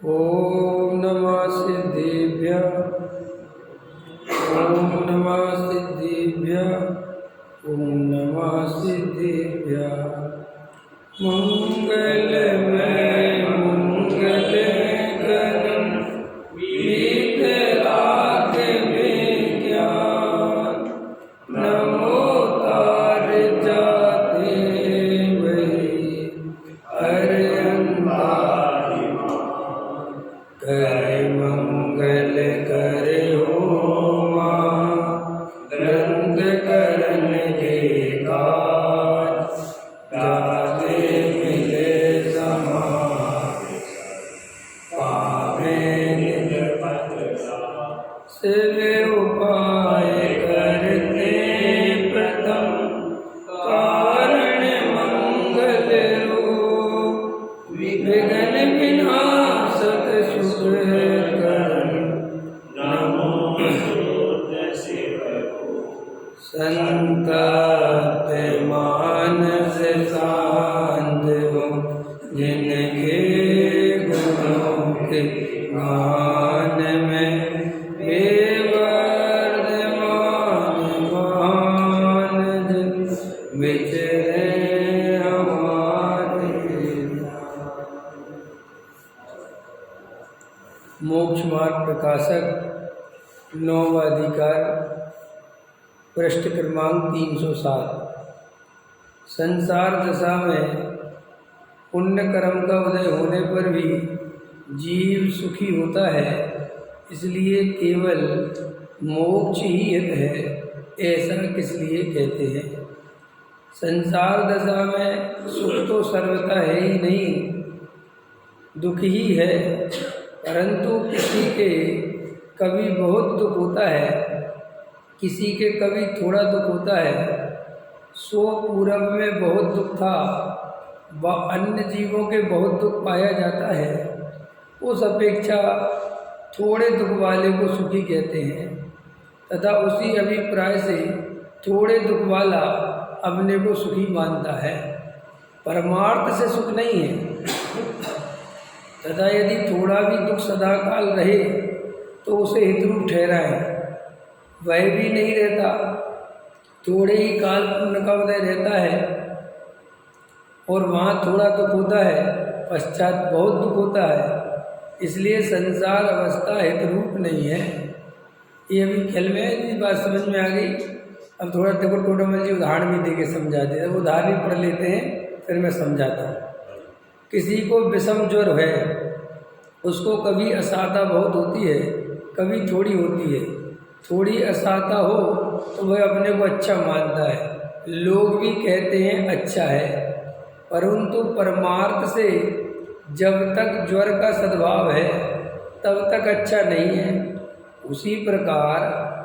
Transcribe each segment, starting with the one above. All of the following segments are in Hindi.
ओम नमः सिद्धेभ्यः। ओम नमः सिद्धेभ्यः। ओम नमः सिद्धेभ्यः। मंगलमय मंगलकरं वीतराग विज्ञान नमो तार जाते वही अरंतारि कर मंगल कर हो मां ग्रंथ करन के काज जाते मिले समारे पावे निज पद सिवे उपाय करते प्रथम कारण मंगल रूप विघ्न विनाशक शुभ करण नमो संतत मानस शांत हो जिनके गुणों के गान में बेवर्धमान महान जन विचरे हमारे। मोक्ष मार्ग प्रकाशक 9वां अधिकार पृष्ठ क्रमांक 307। संसार दशा में पुण्य कर्म का उदय होने पर भी जीव सुखी होता है, इसलिए केवल मोक्ष ही हित है, ऐसा किस लिए कहते हैं। संसार दशा में सुख तो सर्वथा है ही नहीं, दुख ही है, परंतु किसी के कभी बहुत दुख होता है, किसी के कभी थोड़ा दुख होता है। सो पूरब में बहुत दुख था व अन्य जीवों के बहुत दुख पाया जाता है, उस अपेक्षा थोड़े दुख वाले को सुखी कहते हैं, तथा उसी अभिप्राय से थोड़े दुख वाला अपने को सुखी मानता है, परमार्थ से सुख नहीं है। तथा यदि थोड़ा भी दुख सदाकाल रहे तो उसे हितरूप ठहराए, वह भी नहीं रहता, थोड़े ही काल पुण्य का उदय रहता है और वहाँ थोड़ा दुख होता है, पश्चात बहुत दुख होता है, इसलिए संसार अवस्था हितरूप नहीं है। ये अभी खेल में ये बात समझ में आ गई। अब थोड़ा देखो टोटमल जी उदाहरण भी दे के समझा दिया, वो उदाहरण भी पढ़ लेते हैं फिर मैं समझाता हूँ। किसी को विषम ज्वर है, उसको कभी असाता बहुत होती है, कभी थोड़ी होती है। थोड़ी असाता हो तो वह अपने को अच्छा मानता है, लोग भी कहते हैं अच्छा है, परंतु परमार्थ से जब तक ज्वर का सद्भाव है तब तक अच्छा नहीं है। उसी प्रकार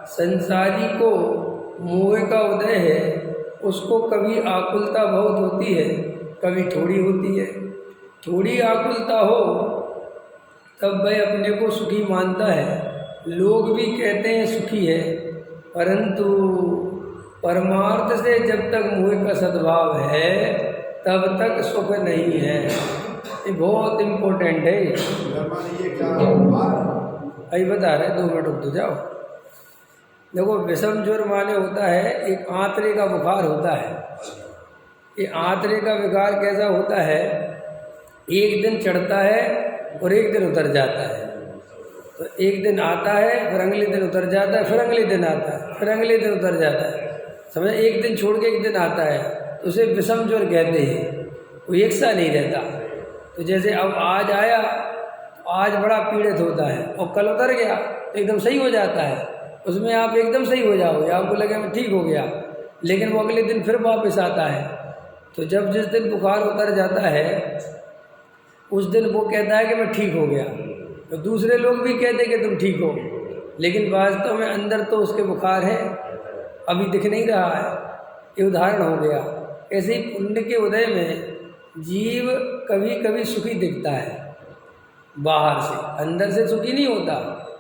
संसारी को मोह का उदय है, उसको कभी आकुलता बहुत होती है, कभी थोड़ी होती है। थोड़ी आकुलता हो तब वह अपने को सुखी मानता है, लोग भी कहते हैं सुखी है, परंतु परमार्थ से जब तक मोह का सद्भाव है तब तक सुख नहीं है। ये बहुत इम्पोर्टेंट है। अभी बता रहे, 2 मिनट रुक तो जाओ। देखो विषम ज्वर माने होता है एक आंतरे का बुखार होता है। ये आंतरे का विकार कैसा होता है, एक दिन चढ़ता है और एक दिन उतर जाता है। तो एक दिन आता है फिर अगले दिन उतर जाता है, फिर अगले दिन आता है, फिर अगले दिन उतर जाता है। समझ, एक दिन छोड़ के एक दिन आता है, तो उसे विषम ज्वर कहते हैं। वो एक सा नहीं रहता। तो जैसे अब आज आया तो आज बड़ा पीड़ित होता है और कल उतर गया तो एकदम सही हो जाता है। उसमें आप एकदम सही हो जाओगे, आपको लगे मैं ठीक हो गया, लेकिन वो अगले दिन फिर वापस आता है। तो जब जिस दिन बुखार उतर जाता है उस दिन वो कहता है कि मैं ठीक हो गया, तो दूसरे लोग भी कहते हैं कि तुम ठीक हो, लेकिन वास्तव में अंदर तो उसके बुखार है, अभी दिख नहीं रहा है। ये उदाहरण हो गया। ऐसे ही पुण्य के उदय में जीव कभी कभी सुखी दिखता है बाहर से, अंदर से सुखी नहीं होता,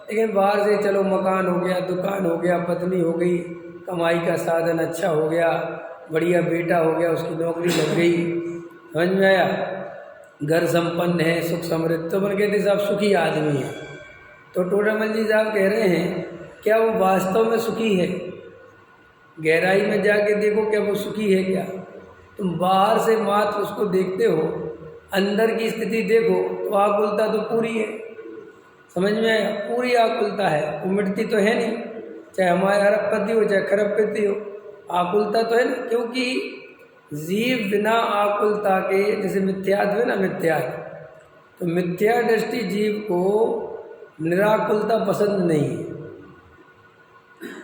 लेकिन बाहर से चलो मकान हो गया, दुकान हो गया, पत्नी हो गई, कमाई का साधन अच्छा हो गया, बढ़िया बेटा हो गया, उसकी नौकरी लग गई, समझ में आया। घर संपन्न है, सुख समृद्ध, तो मन कहते साहब सुखी आदमी है। तो टोडामल जी साहब कह रहे हैं क्या वो वास्तव में सुखी है? गहराई में जाके देखो क्या वो सुखी है क्या? तुम बाहर से मात्र उसको देखते हो, अंदर की स्थिति देखो तो आकुलता तो पूरी है। समझ में आया? पूरी आकुलता है, वो मिटती तो है नहीं, चाहे हमारे अरबपति हो चाहे खरबपति हो, आकुलता तो है ना। क्योंकि जीव बिना आकुलता के, जैसे मिथ्यात्व है ना, मिथ्यात्व, तो मिथ्या दृष्टि जीव को निराकुलता पसंद नहीं है,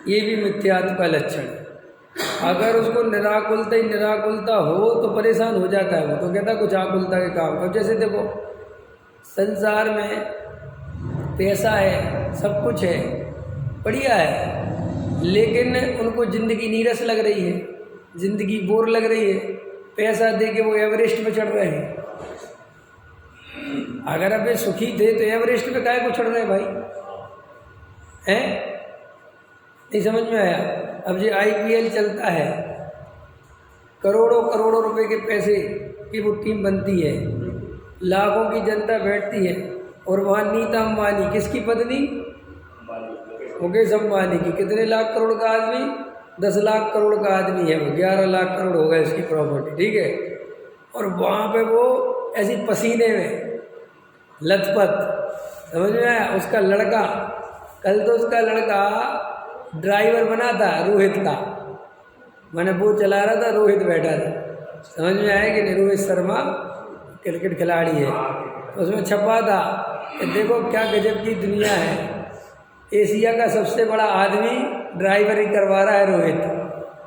ये भी मिथ्यात्व का लक्षण है। अगर उसको निराकुलता ही निराकुलता हो तो परेशान हो जाता है, वो तो कहता कुछ आकुलता के काम। अब जैसे देखो संसार में पैसा है, सब कुछ है, बढ़िया है, लेकिन उनको ज़िंदगी नीरस लग रही है, ज़िंदगी बोर लग रही है, पैसा दे के वो एवरेस्ट पे चढ़ रहे हैं। अगर अब ये सुखी थे तो एवरेस्ट पे काहे को चढ़ रहे हैं भाई? हैं? नहीं समझ में आया? अब ये IPL चलता है, करोड़ों करोड़ों रुपए के पैसे की वो टीम बनती है, लाखों की जनता बैठती है, और वहाँ नीता अंबानी, किसकी पत्नी? मुकेश अंबानी की। कितने लाख करोड़ का आदमी? 10 लाख करोड़ का आदमी है वो, 11 लाख करोड़ होगा इसकी प्रॉपर्टी, ठीक है। और वहाँ पे वो ऐसी पसीने में लथपथ, समझ में आया? उसका लड़का, कल तो उसका लड़का ड्राइवर बना था रोहित का, मैंने वो चला रहा था, रोहित बैठा था। समझ में आया कि नहीं? रोहित शर्मा क्रिकेट खिलाड़ी है, तो उसमें छपा था कि देखो क्या गजब की दुनिया है, एशिया का सबसे बड़ा आदमी ड्राइवरी करवा रहा है रोहित,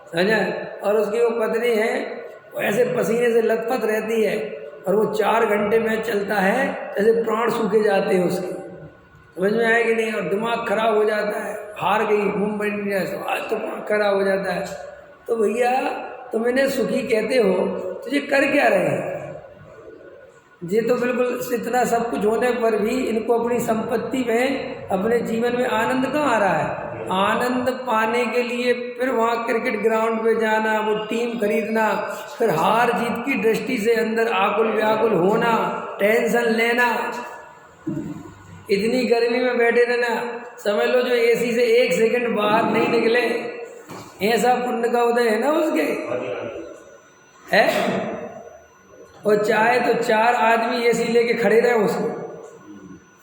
समझा? और उसकी वो पत्नी है, वो ऐसे पसीने से लथपथ रहती है, और वो 4 घंटे में चलता है जैसे प्राण सूखे जाते हैं उसके। समझ में आया कि नहीं? और दिमाग खराब हो जाता है, हार गई मुंबई इंडियंस, आज तो दिमाग खराब हो जाता है। तो भैया तुम इन्हें सुखी कहते हो तो ये कर क्या रहे हैं? ये तो बिल्कुल इतना सब कुछ होने पर भी इनको अपनी संपत्ति में, अपने जीवन में आनंद कहाँ आ रहा है? आनंद पाने के लिए फिर वहाँ क्रिकेट ग्राउंड पे जाना, वो टीम खरीदना, फिर हार जीत की दृष्टि से अंदर आकुल व्याकुल होना, टेंशन लेना, इतनी गर्मी में बैठे रहना। समझ लो जो AC से 1 सेकंड बाहर नहीं निकले, ऐसा पुण्य का उदय है ना उसके, है। और चाहे तो 4 आदमी AC लेके खड़े रहे उसको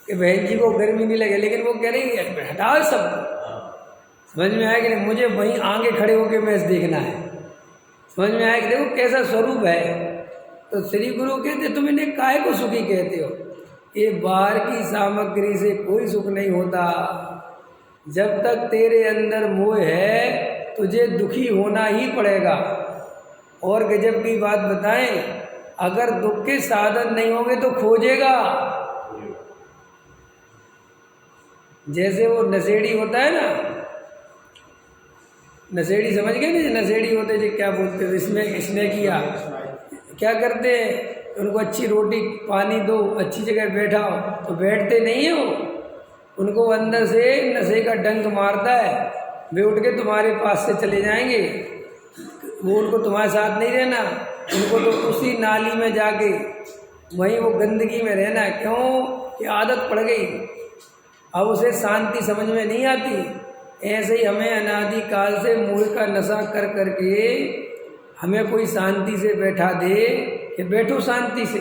कि बहन जी को गर्मी नहीं लगे, लेकिन वो कह रही है हटाओ सब। समझ में आया कि नहीं? मुझे वहीं आगे खड़े होकर मैच देखना है। समझ में आया कि देखो कैसा स्वरूप है। तो श्री गुरु कहते तुम इन्हें काहे को सुखी कहते हो? ये बाहर की सामग्री से कोई सुख नहीं होता। जब तक तेरे अंदर मोह है तुझे दुखी होना ही पड़ेगा। और गजब की बात बताएं, अगर दुख के साधन नहीं होंगे तो खोजेगा। जैसे वो नशेड़ी होता है ना, नशेड़ी समझ गए ना? नशेड़ी होते जो क्या बोलते हैं, इसने किया क्या करते हैं, उनको अच्छी रोटी पानी दो, अच्छी जगह बैठाओ तो बैठते नहीं है वो, उनको अंदर से नशे का डंक मारता है, वे उठ के तुम्हारे पास से चले जाएंगे। वो उनको तुम्हारे साथ नहीं रहना, उनको तो उसी नाली में जाके वहीं वो गंदगी में रहना। क्यों? कि आदत पड़ गई, अब उसे शांति समझ में नहीं आती। ऐसे ही हमें अनादि काल से मोह का नशा कर करके हमें कोई शांति से बैठा दे कि बैठो शांति से,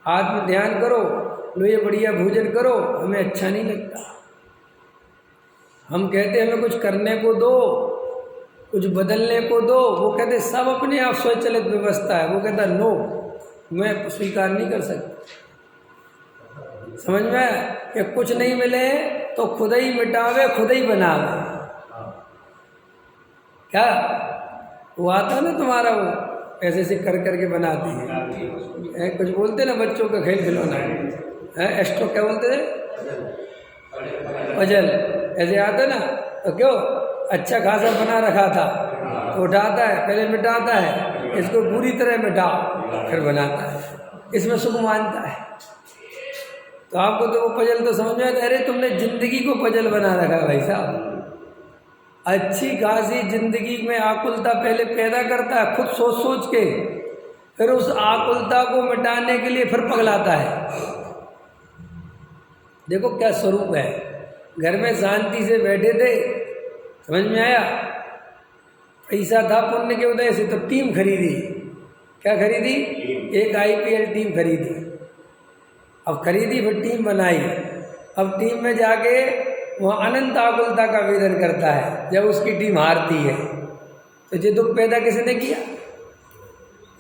आत्म ध्यान करो, लो ये बढ़िया भोजन करो, हमें अच्छा नहीं लगता। हम कहते हमें कुछ करने को दो, कुछ बदलने को दो, वो कहते सब अपने आप स्वचालित व्यवस्था है। वो कहता नो, मैं स्वीकार नहीं कर सकता। समझ में? कि कुछ नहीं मिले तो खुद ही मिटावे, खुद ही बनावे। क्या वो आता ना तुम्हारा, वो ऐसे ऐसे कर करके बनाती है। कुछ बोलते ना बच्चों का खेल खिलौना है, एस्ट्रो क्या बोलते थे, पजल, ऐसे आता ना। तो क्यों अच्छा खासा बना रखा था, तो उठाता है, पहले मिटाता है, इसको पूरी तरह मिटाओ फिर बनाता है, इसमें सुख मानता है। तो आपको तो वो पजल तो समझ में आता है, अरे तुमने जिंदगी को पजल बना रखा है भाई साहब। अच्छी खासी जिंदगी में आकुलता पहले पैदा करता है, खुद सोच सोच के फिर उस आकुलता को मिटाने के लिए फिर पगलाता है। देखो क्या स्वरूप है। घर में शांति से बैठे थे, समझ में आया, पैसा था पुण्य के उदय से तो टीम खरीदी। क्या खरीदी? एक IPL टीम खरीदी। अब खरीदी फिर टीम बनाई। अब टीम में जाके वहाँ अनंत आकुलता का वेदन करता है जब उसकी टीम हारती है। तो ये दुख पैदा किसने किया?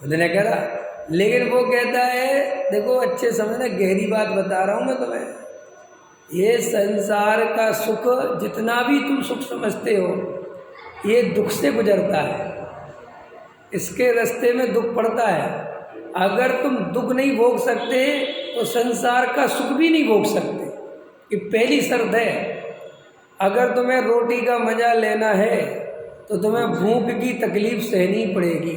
उसने करा। लेकिन वो कहता है, देखो अच्छे समझना, गहरी बात बता रहा हूँ मैं तुम्हें, ये संसार का सुख जितना भी तुम सुख समझते हो ये दुख से गुजरता है। इसके रास्ते में दुख पड़ता है। अगर तुम दुख नहीं भोग सकते तो संसार का सुख भी नहीं भोग सकते। ये पहली शर्त है। अगर तुम्हें रोटी का मजा लेना है तो तुम्हें भूख की तकलीफ सहनी पड़ेगी।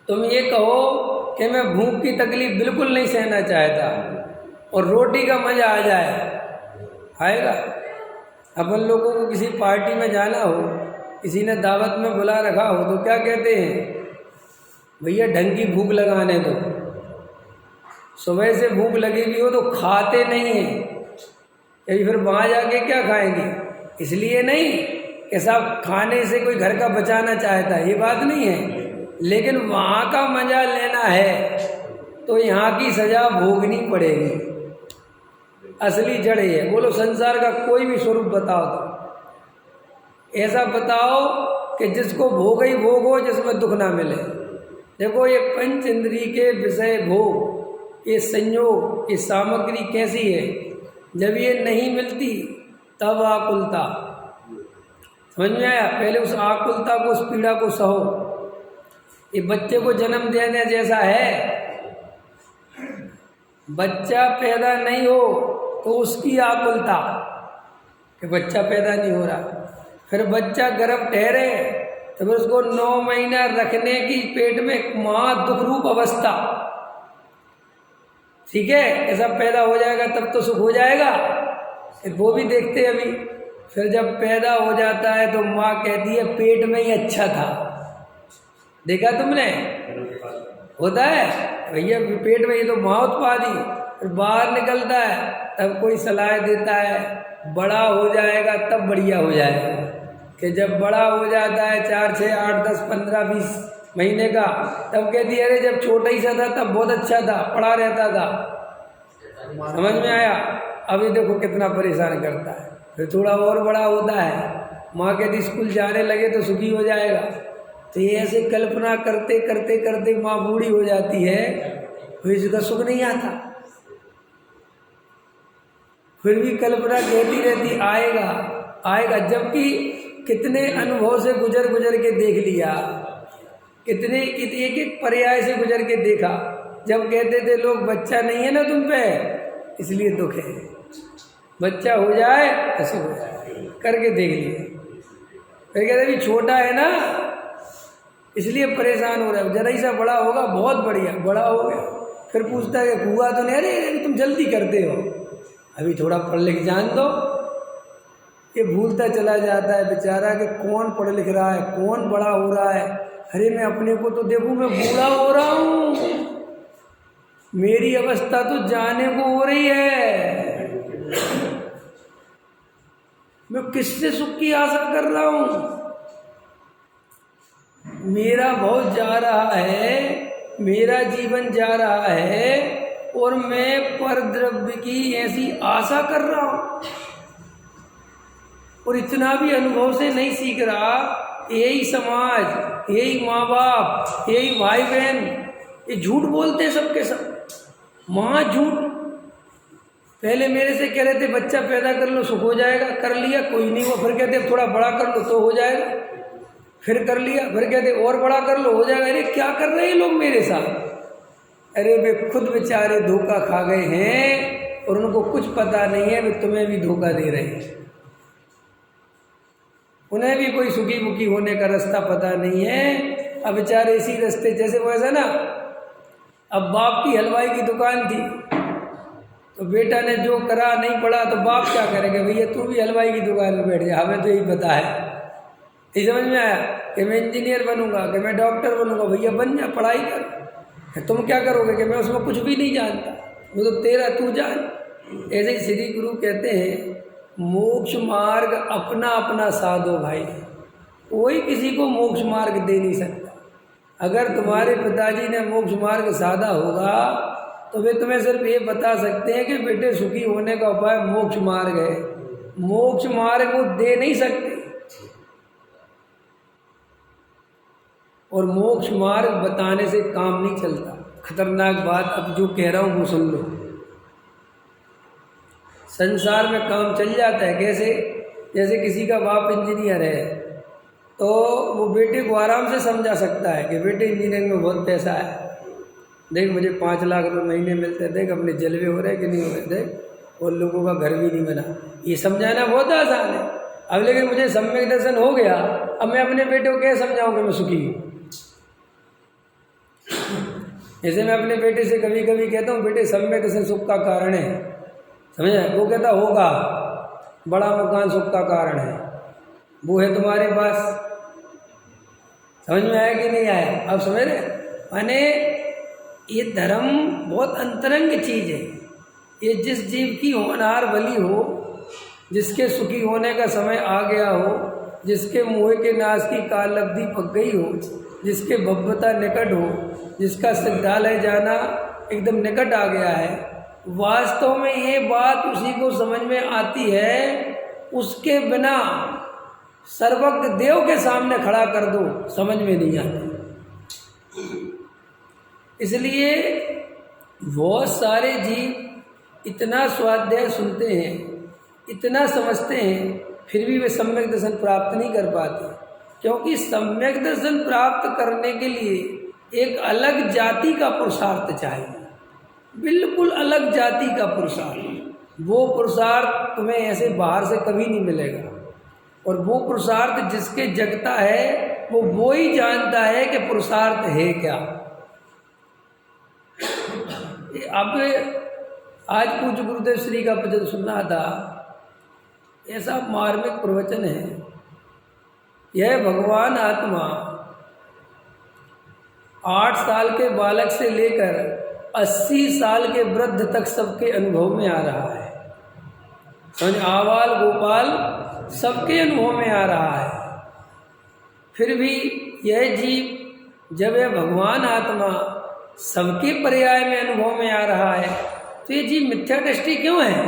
तुम ये कहो कि मैं भूख की तकलीफ बिल्कुल नहीं सहना चाहता और रोटी का मजा आ जाए, आएगा? अपन लोगों को किसी पार्टी में जाना हो, किसी ने दावत में बुला रखा हो तो क्या कहते हैं? भैया ढंग की भूख लगाने दो। सुबह से भूख लगी हुई हो तो खाते नहीं हैं, यही फिर वहाँ जाके क्या खाएंगे? इसलिए नहीं कि साहब खाने से कोई घर का बचाना चाहता है, ये बात नहीं है। लेकिन वहाँ का मजा लेना है तो यहाँ की सजा भोगनी पड़ेगी। असली जड़ है। बोलो संसार का कोई भी स्वरूप बताओ तो ऐसा बताओ कि जिसको भोग ही भोग हो, जिसमें दुख ना मिले। देखो ये पंच इंद्रिय के विषय भोग, ये संयोग, ये सामग्री कैसी है? जब ये नहीं मिलती तब आकुलता। समझ में आया? पहले उस आकुलता को, उस पीड़ा को सहो। ये बच्चे को जन्म देने जैसा है। बच्चा पैदा नहीं हो तो उसकी आकुलता कि बच्चा पैदा नहीं हो रहा। फिर बच्चा गर्भ ठहरे तो फिर उसको 9 महीना रखने की पेट में महा दुख रूप अवस्था। ठीक है, ऐसा पैदा हो जाएगा तब तो सुख हो जाएगा। वो भी देखते हैं अभी। फिर जब पैदा हो जाता है तो माँ कहती है पेट में ही अच्छा था। देखा तुमने? होता है भैया, पेट में ही तो महाउत्पादी। फिर बाहर निकलता है तब कोई सलाह देता है बड़ा हो जाएगा तब बढ़िया हो जाएगा। कि जब बड़ा हो जाता है 4, 6, 8, 10, 15, 20 महीने का, तब कहती है अरे जब छोटा ही सा था तब बहुत अच्छा था, पड़ा रहता था। समझ में आया? अभी देखो कितना परेशान करता है। फिर थोड़ा और बड़ा होता है, माँ कहती स्कूल जाने लगे तो सुखी हो जाएगा। तो ये ऐसे कल्पना करते करते करते माँ बूढ़ी हो जाती है, फिर इसका सुख नहीं आता। फिर भी कल्पना कहती रहती आएगा आएगा, जबकि कितने अनुभव से गुजर गुजर के देख लिया, कितने एक एक पर्याय से गुजर के देखा। जब कहते थे लोग बच्चा नहीं है ना तुम पे इसलिए दुख है, बच्चा हो जाए तो सुख हो जाए, करके देख लिए। फिर कहते भी छोटा है ना इसलिए परेशान हो रहा है, जरा ही सा बड़ा होगा बहुत बढ़िया, बड़ा हो गया फिर पूछता है कि हुआ तो नहीं? अरे तुम जल्दी करते हो, अभी थोड़ा पढ़ लिख जान दो। ये भूलता चला जाता है बेचारा कि कौन पढ़ लिख रहा है, कौन बड़ा हो रहा है। अरे मैं अपने को तो देखूं, मैं बूढ़ा हो रहा हूँ, मेरी अवस्था तो जाने को हो रही है, मैं किससे सुख की आशा कर रहा हूँ? मेरा बहुत जा रहा है, मेरा जीवन जा रहा है और मैं पर द्रव्य की ऐसी आशा कर रहा हूँ और इतना भी अनुभव से नहीं सीख रहा। यही समाज, यही माँ बाप, यही भाई बहन, ये झूठ बोलते हैं सबके सब। माँ झूठ, पहले मेरे से कह रहे थे बच्चा पैदा कर लो सुख हो जाएगा, कर लिया कोई नहीं हुआ, फिर कहते थोड़ा बड़ा कर लो तो हो जाएगा, फिर कर लिया, फिर कहते और बड़ा कर लो हो जाएगा। अरे क्या कर रहे हैं लोग मेरे साथ? अरे वे खुद बेचारे धोखा खा गए हैं और उनको कुछ पता नहीं है, वे तुम्हें भी धोखा दे रहे हैं। उन्हें भी कोई सुखी मुखी होने का रास्ता पता नहीं है। अब बेचारे इसी रास्ते, जैसे वैसा ना, अब बाप की हलवाई की दुकान थी तो बेटा ने जो करा नहीं पड़ा तो बाप क्या करेगा? भैया तू भी हलवाई की दुकान में बैठ जा, हमें तो यही पता है। ये समझ में आया? कि मैं इंजीनियर बनूंगा, कि मैं डॉक्टर बनूंगा। भैया बन जा, पढ़ाई कर। तुम क्या करोगे कि मैं उसमें कुछ भी नहीं जानता, वो तो तेरा तू जान। ऐसे ही श्री गुरु कहते हैं मोक्ष मार्ग अपना अपना साधो भाई, कोई किसी को मोक्ष मार्ग दे नहीं सकता। अगर तुम्हारे पिताजी ने मोक्ष मार्ग साधा होगा तो वे तुम्हें सिर्फ ये बता सकते हैं कि बेटे सुखी होने का उपाय मोक्ष मार्ग है, मोक्ष मार्ग वो दे नहीं सकते। और मोक्ष मार्ग बताने से काम नहीं चलता। खतरनाक बात अब जो कह रहा हूँ वो सुन लो। संसार में काम चल जाता है कैसे? जैसे किसी का बाप इंजीनियर है तो वो बेटे को आराम से समझा सकता है कि बेटे इंजीनियरिंग में बहुत पैसा है, देख मुझे 5 लाख रुपये महीने मिलते हैं, देख अपने जलवे हो रहे कि नहीं हो रहे, देख और लोगों का घर भी नहीं बना। ये समझाना बहुत आसान है। अब लेकिन मुझे सम्यक दर्शन हो गया, अब मैं अपने बेटे को कैसे समझाऊँ कि मैं सुखी हूँ? जैसे मैं अपने बेटे से कभी कभी कहता हूँ बेटे सम्यक दर्शन सुख का कारण है, समझे? वो कहता होगा बड़ा मकान सुख का कारण है, वो है तुम्हारे पास। समझ में आया कि नहीं आया? अब समझ रहे? माने ये धर्म बहुत अंतरंग चीज़ है। ये जिस जीव की होनहार भली हो, जिसके सुखी होने का समय आ गया हो, जिसके मुँह के नाश की काल अवधि पक गई हो, जिसके भव्यता निकट हो, जिसका सिद्धालय जाना एकदम निकट आ गया है, वास्तव में ये बात उसी को समझ में आती है। उसके बिना सर्वज्ञ देव के सामने खड़ा कर दो, समझ में नहीं आती। इसलिए बहुत सारे जीव इतना स्वाध्याय सुनते हैं, इतना समझते हैं, फिर भी वे सम्यक दर्शन प्राप्त नहीं कर पाते। क्योंकि सम्यक दर्शन प्राप्त करने के लिए एक अलग जाति का पुरुषार्थ चाहिए, बिल्कुल अलग जाति का पुरुषार्थ। वो पुरुषार्थ तुम्हें ऐसे बाहर से कभी नहीं मिलेगा। और वो पुरुषार्थ जिसके जगता है वो ही जानता है कि पुरुषार्थ है क्या। अब आज पूज्य गुरुदेव श्री का भजन सुनना था, ऐसा मार्मिक प्रवचन है। यह भगवान आत्मा 8 साल के बालक से लेकर 80 साल के वृद्ध तक सबके अनुभव में आ रहा है। समझ, आबाल गोपाल सबके अनुभव में आ रहा है। फिर भी यह जीव जब यह भगवान आत्मा सबके पर्याय में अनुभव में आ रहा है तो ये जीव मिथ्या दृष्टि क्यों है?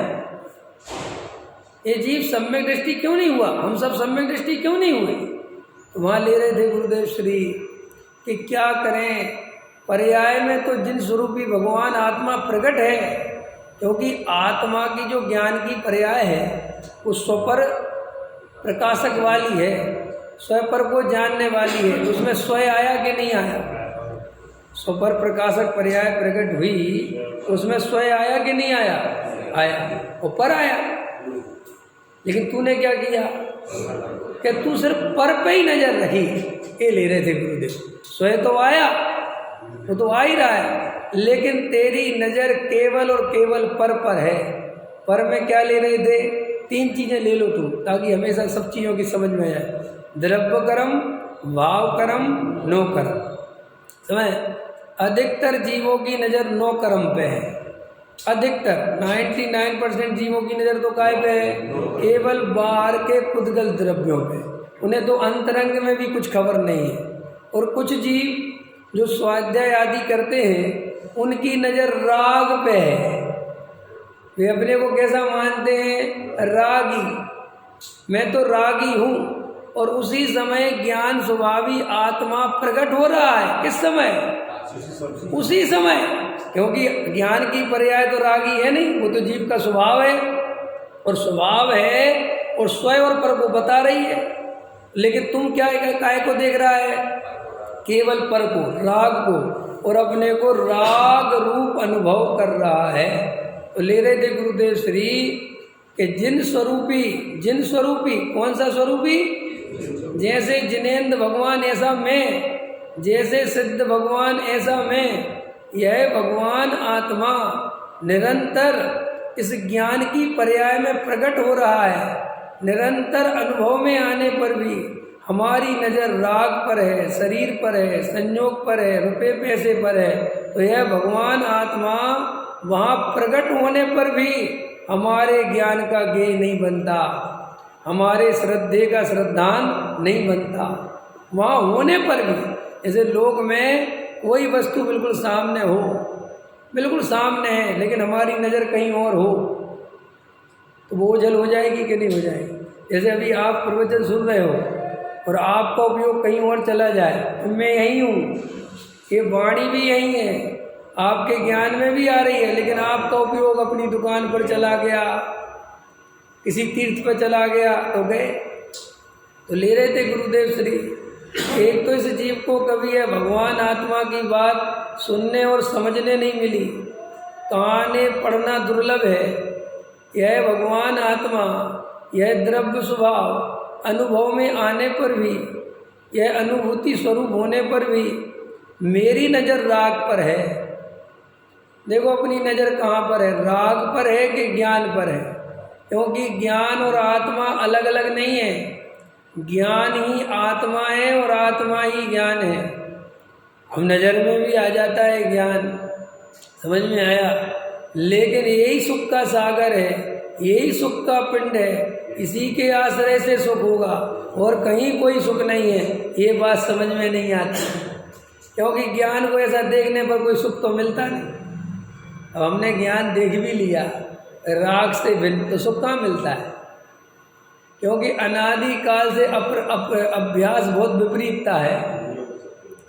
ये जीव सम्यक दृष्टि क्यों नहीं हुआ? हम सब सम्यक दृष्टि क्यों नहीं हुए? तो वहाँ ले रहे थे गुरुदेव श्री कि क्या करें, पर्याय में तो जिन स्वरूपी भगवान आत्मा प्रकट है, क्योंकि आत्मा की जो ज्ञान की पर्याय है वो स्वपर प्रकाशक वाली है, स्वपर को जानने वाली है। उसमें स्वयं आया कि नहीं आया? स्वपर प्रकाशक पर्याय प्रकट हुई, उसमें स्वयं आया कि नहीं आया? आया, वो पर आया। लेकिन तूने क्या किया कि तू सिर्फ पर पे ही नजर रखी। ये ले रहे थे गुरुदेव, स्वयं तो आया, वो तो आ ही रहा है, लेकिन तेरी नज़र केवल और केवल पर है। पर में क्या ले रहे थे? 3 चीज़ें ले लो तुम, ताकि हमेशा सब चीज़ों की समझ में आए। द्रव्य कर्म, भाव कर्म, नो कर्म। समझ, अधिकतर जीवों की नज़र नो कर्म पे है। अधिकतर 99% जीवों की नज़र तो काय पे है? केवल बाहर के पुद्गल द्रव्यों पे। उन्हें तो अंतरंग में भी कुछ खबर नहीं है। और कुछ जीव जो स्वाध्याय आदि करते हैं उनकी नज़र राग पे है। वे अपने को कैसा मानते हैं? रागी। मैं तो रागी हूँ। और उसी समय ज्ञान स्वभावी आत्मा प्रकट हो रहा है। किस समय? उसी समय, क्योंकि ज्ञान की पर्याय तो रागी है नहीं, वो तो जीव का स्वभाव है। और स्वभाव है और स्वयं और पर को बता रही है। लेकिन तुम क्या काय को देख रहा है? केवल पर को, राग को, और अपने को राग रूप अनुभव कर रहा है। तो ले रहे थे गुरुदेव श्री कि जिन स्वरूपी कौन सा स्वरूपी? जैसे जिनेंद्र भगवान ऐसा मैं, जैसे सिद्ध भगवान ऐसा मैं। यह भगवान आत्मा निरंतर इस ज्ञान की पर्याय में प्रकट हो रहा है। निरंतर अनुभव में आने पर भी हमारी नज़र राग पर है, शरीर पर है, संयोग पर है, रुपये पैसे पर है, तो यह भगवान आत्मा वहाँ प्रकट होने पर भी हमारे ज्ञान का ज्ञेय नहीं बनता, हमारे श्रद्धे का श्रद्धान नहीं बनता। वहाँ होने पर भी, जैसे लोक में कोई वस्तु बिल्कुल सामने हो, बिल्कुल सामने है, लेकिन हमारी नज़र कहीं और हो, तो वो ओझल हो जाएगी कि नहीं हो जाएगी। जैसे अभी आप प्रवचन सुन रहे हो और आपका उपयोग कहीं और चला जाए, तो मैं यहीं हूँ, ये वाणी भी यहीं है, आपके ज्ञान में भी आ रही है, लेकिन आपका उपयोग अपनी दुकान पर चला गया, किसी तीर्थ पर चला गया, तो गए। तो ले रहे थे गुरुदेव श्री, एक तो इस जीव को कभी है भगवान आत्मा की बात सुनने और समझने नहीं मिली, कहानी पढ़ना दुर्लभ है। यह भगवान आत्मा, यह द्रव्य स्वभाव अनुभव में आने पर भी, यह अनुभूति स्वरूप होने पर भी मेरी नज़र राग पर है। देखो अपनी नज़र कहाँ पर है, राग पर है कि ज्ञान पर है? क्योंकि ज्ञान और आत्मा अलग अलग नहीं है, ज्ञान ही आत्मा है और आत्मा ही ज्ञान है। हम नज़र में भी आ जाता है ज्ञान, समझ में आया, लेकिन यही सुख का सागर है, यही सुख का पिंड है, इसी के आश्रय से सुख होगा और कहीं कोई सुख नहीं है। ये बात समझ में नहीं आती, क्योंकि ज्ञान को ऐसा देखने पर कोई सुख तो मिलता नहीं। अब हमने ज्ञान देख भी लिया राग से भिन्न, तो सुख कहाँ मिलता है? क्योंकि अनादि काल से अभ्यास बहुत विपरीतता है।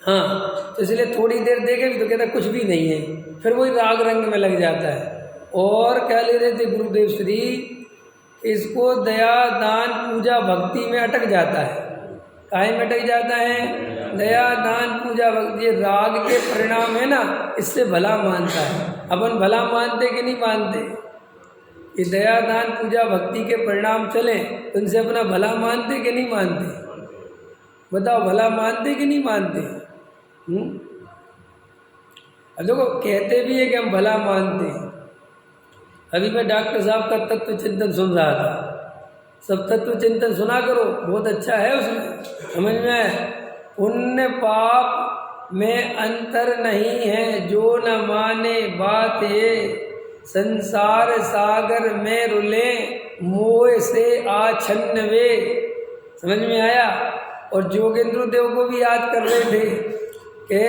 हाँ, तो इसलिए थोड़ी देर देखे भी तो कहता कुछ भी नहीं है, फिर वही राग रंग में लग जाता है। और क्या ले रहे थे गुरुदेव श्री, इसको दया दान पूजा भक्ति में अटक जाता है। काहे में अटक जाता है? दया दान पूजा भक्ति, ये राग के परिणाम है ना, इससे भला मानता है। अपन भला मानते कि नहीं मानते? ये दया दान पूजा भक्ति के परिणाम चले, तो इनसे अपना भला मानते कि नहीं मानते? बताओ, भला मानते कि नहीं मानते? अब देखो कहते भी है कि हम भला मानते हैं। अभी मैं डॉक्टर साहब का तत्व चिंतन सुन रहा था, सब तत्व चिंतन सुना करो, बहुत अच्छा है उसमें, समझ में आए। पुण्य पाप में अंतर नहीं है, जो न माने बात ये, संसार सागर में रुले मोह से आछन्न वे। समझ में आया। और जोगेंद्र देव को भी याद कर रहे थे कि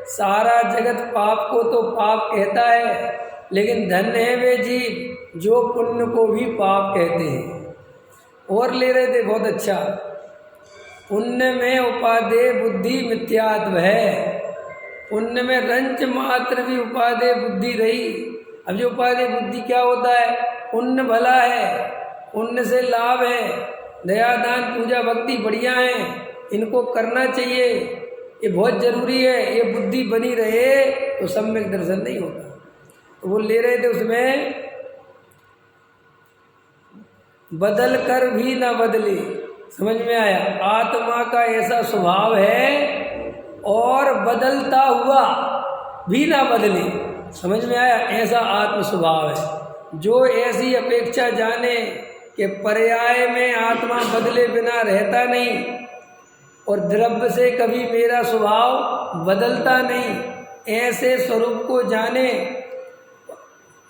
सारा जगत पाप को तो पाप कहता है, लेकिन धन्य है वे जीव जो पुण्य को भी पाप कहते हैं। और ले रहे थे बहुत अच्छा, पुण्य में उपादेय बुद्धि मिथ्यात्व है, पुण्य में रंच मात्र भी उपादेय बुद्धि रही। अब जो उपादेय बुद्धि क्या होता है? पुण्य भला है, पुण्य से लाभ है, दया दान पूजा भक्ति बढ़िया है, इनको करना चाहिए, ये बहुत जरूरी है, ये बुद्धि बनी रहे तो सम्यक दर्शन नहीं होता। तो वो ले रहे थे उसमें, बदल कर भी ना बदले। समझ में आया। आत्मा का ऐसा स्वभाव है और बदलता हुआ भी ना बदले। समझ में आया। ऐसा आत्म स्वभाव है जो ऐसी अपेक्षा जाने कि पर्याय में आत्मा बदले बिना रहता नहीं और द्रव्य से कभी मेरा स्वभाव बदलता नहीं। ऐसे स्वरूप को जाने।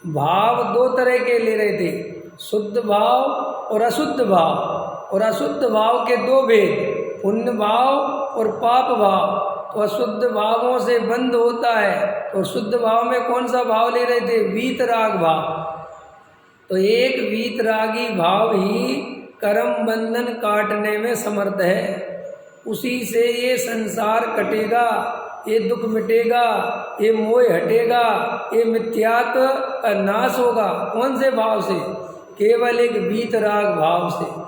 भाव दो तरह के ले रहे थे, शुद्ध भाव और अशुद्ध भाव। और अशुद्ध भाव के दो भेद, पुण्य भाव और पाप भाव। तो अशुद्ध भावों से बंद होता है। और शुद्ध भाव में कौन सा भाव ले रहे थे? वीतराग भाव। तो एक वीतरागी भाव ही कर्म बंधन काटने में समर्थ है। उसी से ये संसार कटेगा, ये दुख मिटेगा, ये मोह हटेगा, ये मिथ्यात्व का नाश होगा। कौन से भाव से? केवल एक वीतराग भाव से।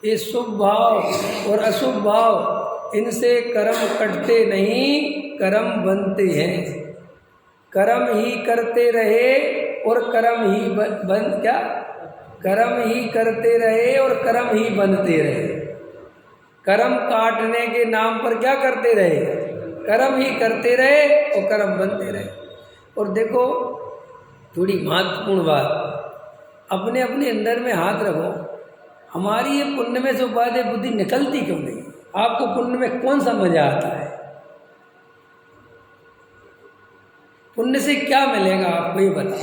ये शुभ भाव और अशुभ भाव, इनसे कर्म कटते नहीं, कर्म बनते हैं। कर्म ही करते रहे और कर्म ही कर्म ही करते रहे और कर्म ही बनते रहे। कर्म काटने के नाम पर क्या करते रहे? कर्म ही करते रहे और कर्म बनते रहे। और देखो थोड़ी महत्वपूर्ण बात, अपने अपने अंदर में हाथ रखो। हमारी ये पुण्य में से उपादेय बुद्धि निकलती क्यों नहीं? आपको पुण्य में कौन सा मजा आता है? पुण्य से क्या मिलेगा आपको ये बताओ।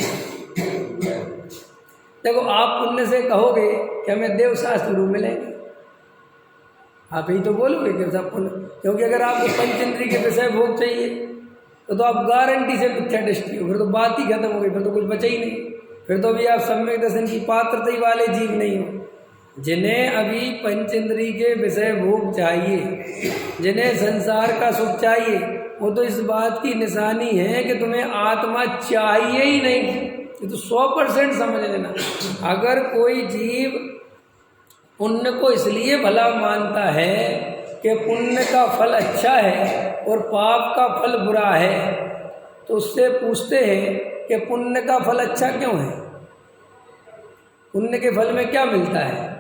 देखो, आप पुण्य से कहोगे कि हमें देव शास्त्र रूप मिलेंगे, आप ही तो बोलोगे कि सब पुण्य, क्योंकि अगर आपको पंचेंद्रिय के विषय भोग चाहिए तो आप गारंटी से मिथ्यादृष्टि हो, फिर तो बात ही खत्म हो गई, फिर तो कुछ बचा ही नहीं, फिर तो अभी आप सम्यक दर्शन की पात्रता ही वाले जीव नहीं हो। जिन्हें अभी पंचेंद्रिय के विषय भोग चाहिए, जिन्हें संसार का सुख चाहिए, वो तो इस बात की निशानी है कि तुम्हें आत्मा चाहिए ही नहीं। ये तो 100% समझ लेना। अगर कोई जीव पुण्य को इसलिए भला मानता है कि पुण्य का फल अच्छा है और पाप का फल बुरा है, तो उससे पूछते हैं कि पुण्य का फल अच्छा क्यों है, पुण्य के फल में क्या मिलता है,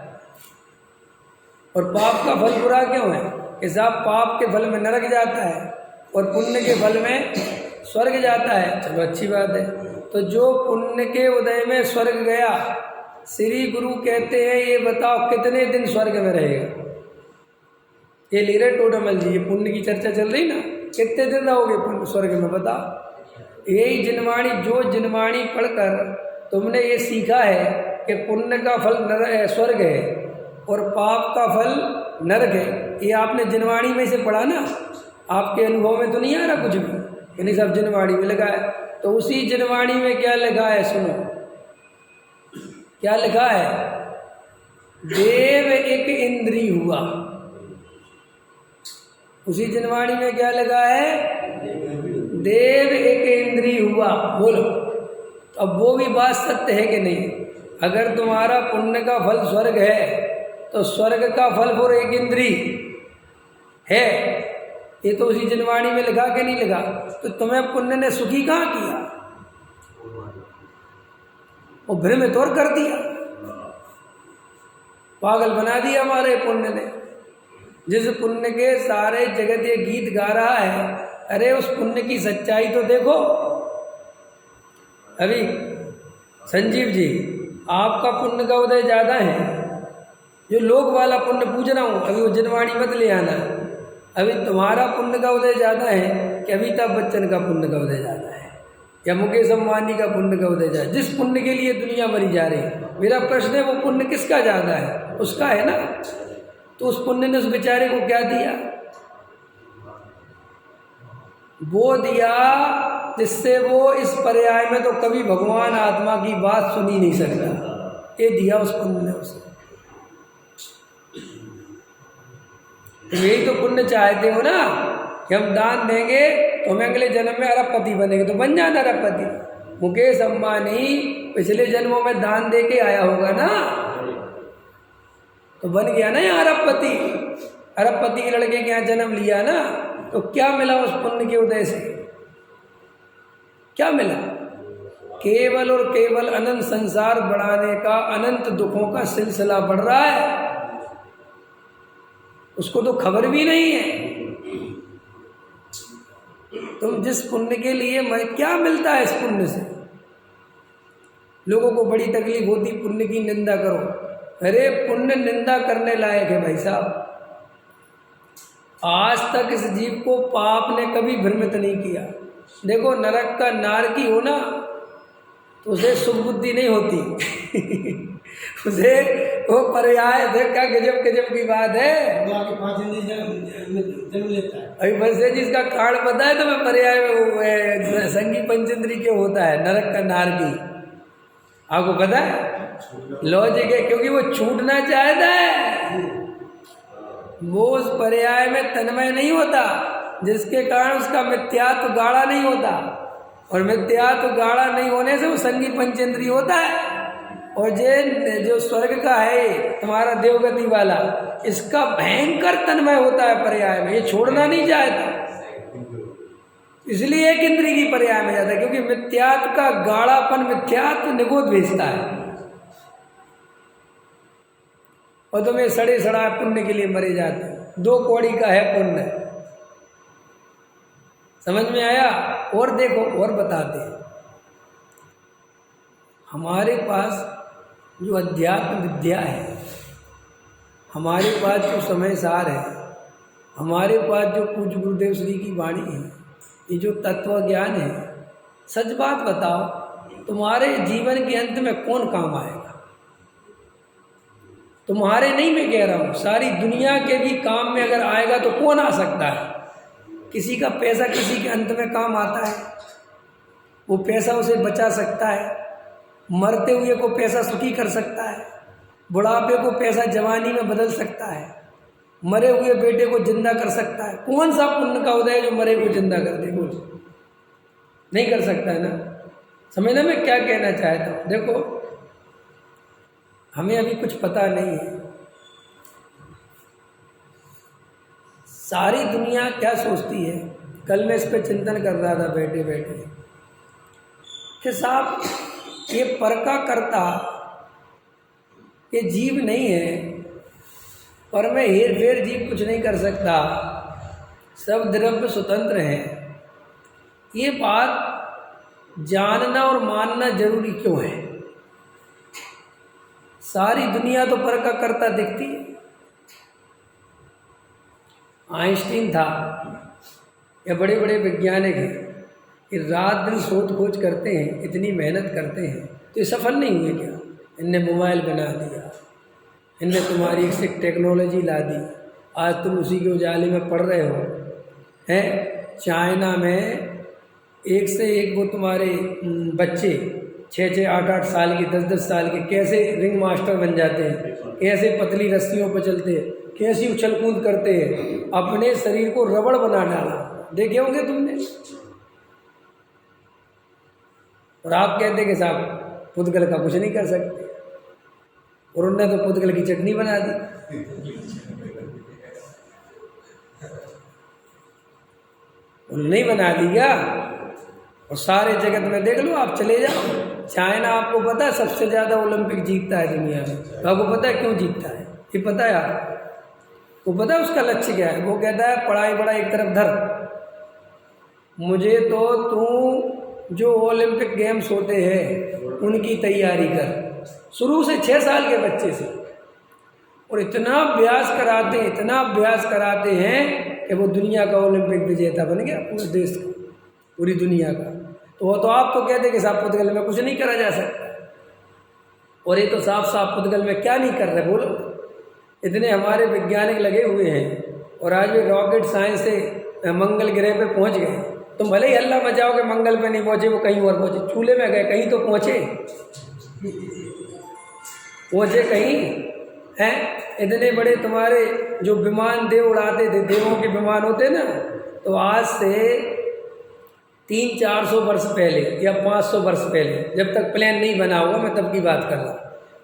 और पाप का फल बुरा क्यों है? कि साहब पाप के फल में नरक जाता है और पुण्य के फल में स्वर्ग जाता है। चलो अच्छी बात है। तो जो पुण्य के उदय में स्वर्ग गया, श्री गुरु कहते हैं ये बताओ कितने दिन स्वर्ग में रहेगा? ये लीरे टोडरमल जी, ये पुण्य की चर्चा चल रही ना, कितने दिन रहोगे पुण्य स्वर्ग में बताओ? यही जिनवाणी, जो जिनवाणी पढ़कर तुमने ये सीखा है कि पुण्य का फल स्वर्ग है और पाप का फल नरक है, ये आपने जिनवाणी में से पढ़ा ना, आपके अनुभव में तो नहीं आ रहा कुछ भी, यानी सब जिनवाणी में लगा है। तो उसी जिनवाणी में क्या लिखा है सुनो, क्या लिखा है? देव एक इंद्री हुआ। उसी जिनवाणी में क्या लगा है? देव एक इंद्री हुआ। बोलो, अब वो भी बात सत्य है कि नहीं? अगर तुम्हारा पुण्य का फल स्वर्ग है तो स्वर्ग का फल वो एक इंद्री है, ये तो उसी जिनवाणी में लिखा कि नहीं लिखा? तो तुम्हें पुण्य ने सुखी कहाँ किया? वो भ्रमित और कर दिया, पागल बना दिया हमारे पुण्य ने। जिस पुण्य के सारे जगत ये गीत गा रहा है, अरे उस पुण्य की सच्चाई तो देखो। अभी संजीव जी, आपका पुण्य का उदय ज़्यादा है, जो लोक वाला पुण्य पूछ रहा हूँ, अभी वो जिनवाणी मत ले आना। अभी तुम्हारा पुण्य का उदय ज़्यादा है कि अमिताभ बच्चन का पुण्य का उदय ज़्यादा है, या मुकेश अंबानी का पुण्य का उदय ज़्यादा? जिस पुण्य के लिए दुनिया मरी जा रही है, मेरा प्रश्न है वो पुण्य किसका ज़्यादा है? उसका है ना। तो उस पुण्य ने उस बेचारे को क्या दिया? वो दिया जिससे वो इस पर्याय में तो कभी भगवान आत्मा की बात सुन ही नहीं सकता, ये दिया उस पुण्य ने उसे। यही तो पुण्य चाहते हो ना कि हम दान देंगे तो हमें अगले जन्म में अरबपति बनेंगे, तो बन जाना अरबपति। मुकेश अंबानी पिछले जन्मों में दान दे के आया होगा ना, तो बन गया ना यहाँ अरबपति। अरबपति के लड़के के यहाँ जन्म लिया ना, तो क्या मिला उस पुण्य के उदय से? क्या मिला? केवल और केवल अनंत संसार बढ़ाने का, अनंत दुखों का सिलसिला बढ़ रहा है, उसको तो खबर भी नहीं है। तुम जिस पुण्य के लिए, मैं क्या मिलता है इस पुण्य से? लोगों को बड़ी तकलीफ होती पुण्य की निंदा करो। अरे पुण्य निंदा करने लायक है भाई साहब। आज तक इस जीव को पाप ने कभी भ्रमित नहीं किया। देखो, नरक का नारकी हो ना, तो उसे सुख बुद्धि नहीं होती उसे वो पर्याय देखा, गजब गजब की बात है। अभी बरसे जी इसका कारण पता है तो मैं पर्याय में संगी पंचेंद्री क्यों होता है नरक का नारकी, आपको पता है? लॉजिक है, क्योंकि वो छूटना चाहता है, वो उस पर्याय में तन्मय नहीं होता, जिसके कारण उसका मिथ्यात्व गाढ़ा नहीं होता, और मिथ्यात्व गाढ़ा नहीं होने से वो संगी पंचेंद्री होता है। और जो स्वर्ग का है तुम्हारा देवगति वाला, इसका भयंकर तन्मय होता है पर्याय में, ये छोड़ना नहीं चाहता, इसलिए एक इंद्री की पर्याय में जाता है, क्योंकि मिथ्यात्व का गाढ़ापन, मिथ्यात्व निगोद भेजता है। और तुम्हें सड़े सड़ा पुण्य के लिए मरे जाते हैं। 2 कौड़ी का है पुण्य, समझ में आया? और देखो, और बताते हैं, हमारे पास जो अध्यात्म विद्या है, हमारे पास जो समय सार है, हमारे पास जो पूज्य गुरुदेव श्री की वाणी है, ये जो तत्व ज्ञान है, सच बात बताओ, तुम्हारे जीवन के अंत में कौन काम आएगा? तुम्हारे नहीं, मैं कह रहा हूँ सारी दुनिया के भी काम में अगर आएगा तो कौन आ सकता है? किसी का पैसा किसी के अंत में काम आता है? वो पैसा उसे बचा सकता है? मरते हुए को पैसा सुखी कर सकता है? बुढ़ापे को पैसा जवानी में बदल सकता है? मरे हुए बेटे को जिंदा कर सकता है? कौन सा पुण्य का उदय जो मरे को जिंदा कर दे? बोल, नहीं कर सकता है ना। समझना मैं क्या कहना चाहता हूँ? देखो, हमें अभी कुछ पता नहीं है सारी दुनिया क्या सोचती है। कल मैं इस पर चिंतन कर रहा था बैठे बैठे कि साहब, ये पर का कर्ता ये जीव नहीं है, पर में हेर फेर जीव कुछ नहीं कर सकता, सब द्रव्य स्वतंत्र हैं। ये बात जानना और मानना जरूरी क्यों है? सारी दुनिया तो पर का कर्ता दिखती है। आइंस्टीन था या बड़े बड़े वैज्ञानिक हैं, ये रात दिन शोध खोज करते हैं, इतनी मेहनत करते हैं, तो ये सफल नहीं हुए क्या? इनने मोबाइल बना दिया, इनने तुम्हारी एक से टेक्नोलॉजी ला दी, आज तुम उसी के उजाले में पढ़ रहे हो। हैं चाइना में एक से एक वो तुम्हारे बच्चे 6-6, 8-8 साल के, 10-10 साल के कैसे रिंग मास्टर बन जाते हैं, कैसे पतली रस्सियों पर चलते हैं, कैसी उछल कूद करते हैं, अपने शरीर को रबड़ बना डाला। देखे होंगे तुमने। और आप कहते कि साहब पुद्गल का कुछ नहीं कर सकते, और उनने तो पुद्गल की चटनी बना दी। नहीं बना दी क्या? और सारे जगत में देख लो, आप चले जाओ, चाइना आपको पता है सबसे ज़्यादा ओलंपिक जीतता है दुनिया में। आपको पता है क्यों जीतता है? ये पता है आपको? पता है उसका लक्ष्य क्या है? वो कहता है पढ़ाई बड़ा एक तरफ धर, मुझे तो तू जो ओलंपिक गेम्स होते हैं उनकी तैयारी कर, शुरू से 6 साल के बच्चे से। और इतना अभ्यास कराते हैं, इतना अभ्यास कराते हैं कि वो दुनिया का ओलंपिक विजेता बन गया, पूरे देश का, पूरी दुनिया का। तो वो तो आप तो कहते कि साहब पुद्गल में कुछ नहीं करा जा सकता, और ये तो साफ साफ पुद्गल में क्या नहीं कर रहे? बोलो, इतने हमारे वैज्ञानिक लगे हुए हैं, और आज भी रॉकेट साइंस से मंगल ग्रह पे पहुंच गए। तुम भले ही हल्ला मचाओ कि मंगल पे नहीं पहुंचे, वो कहीं और पहुंचे, चूल्हे में गए, कहीं तो पहुंचे, पहुंचे कहीं हैं। इतने बड़े तुम्हारे जो विमान देव उड़ाते थे, देवों के विमान होते ना, तो आज से 300-400 वर्ष पहले या 500 वर्ष पहले, जब तक प्लेन नहीं बना हुआ, मैं तब की बात कर रहा,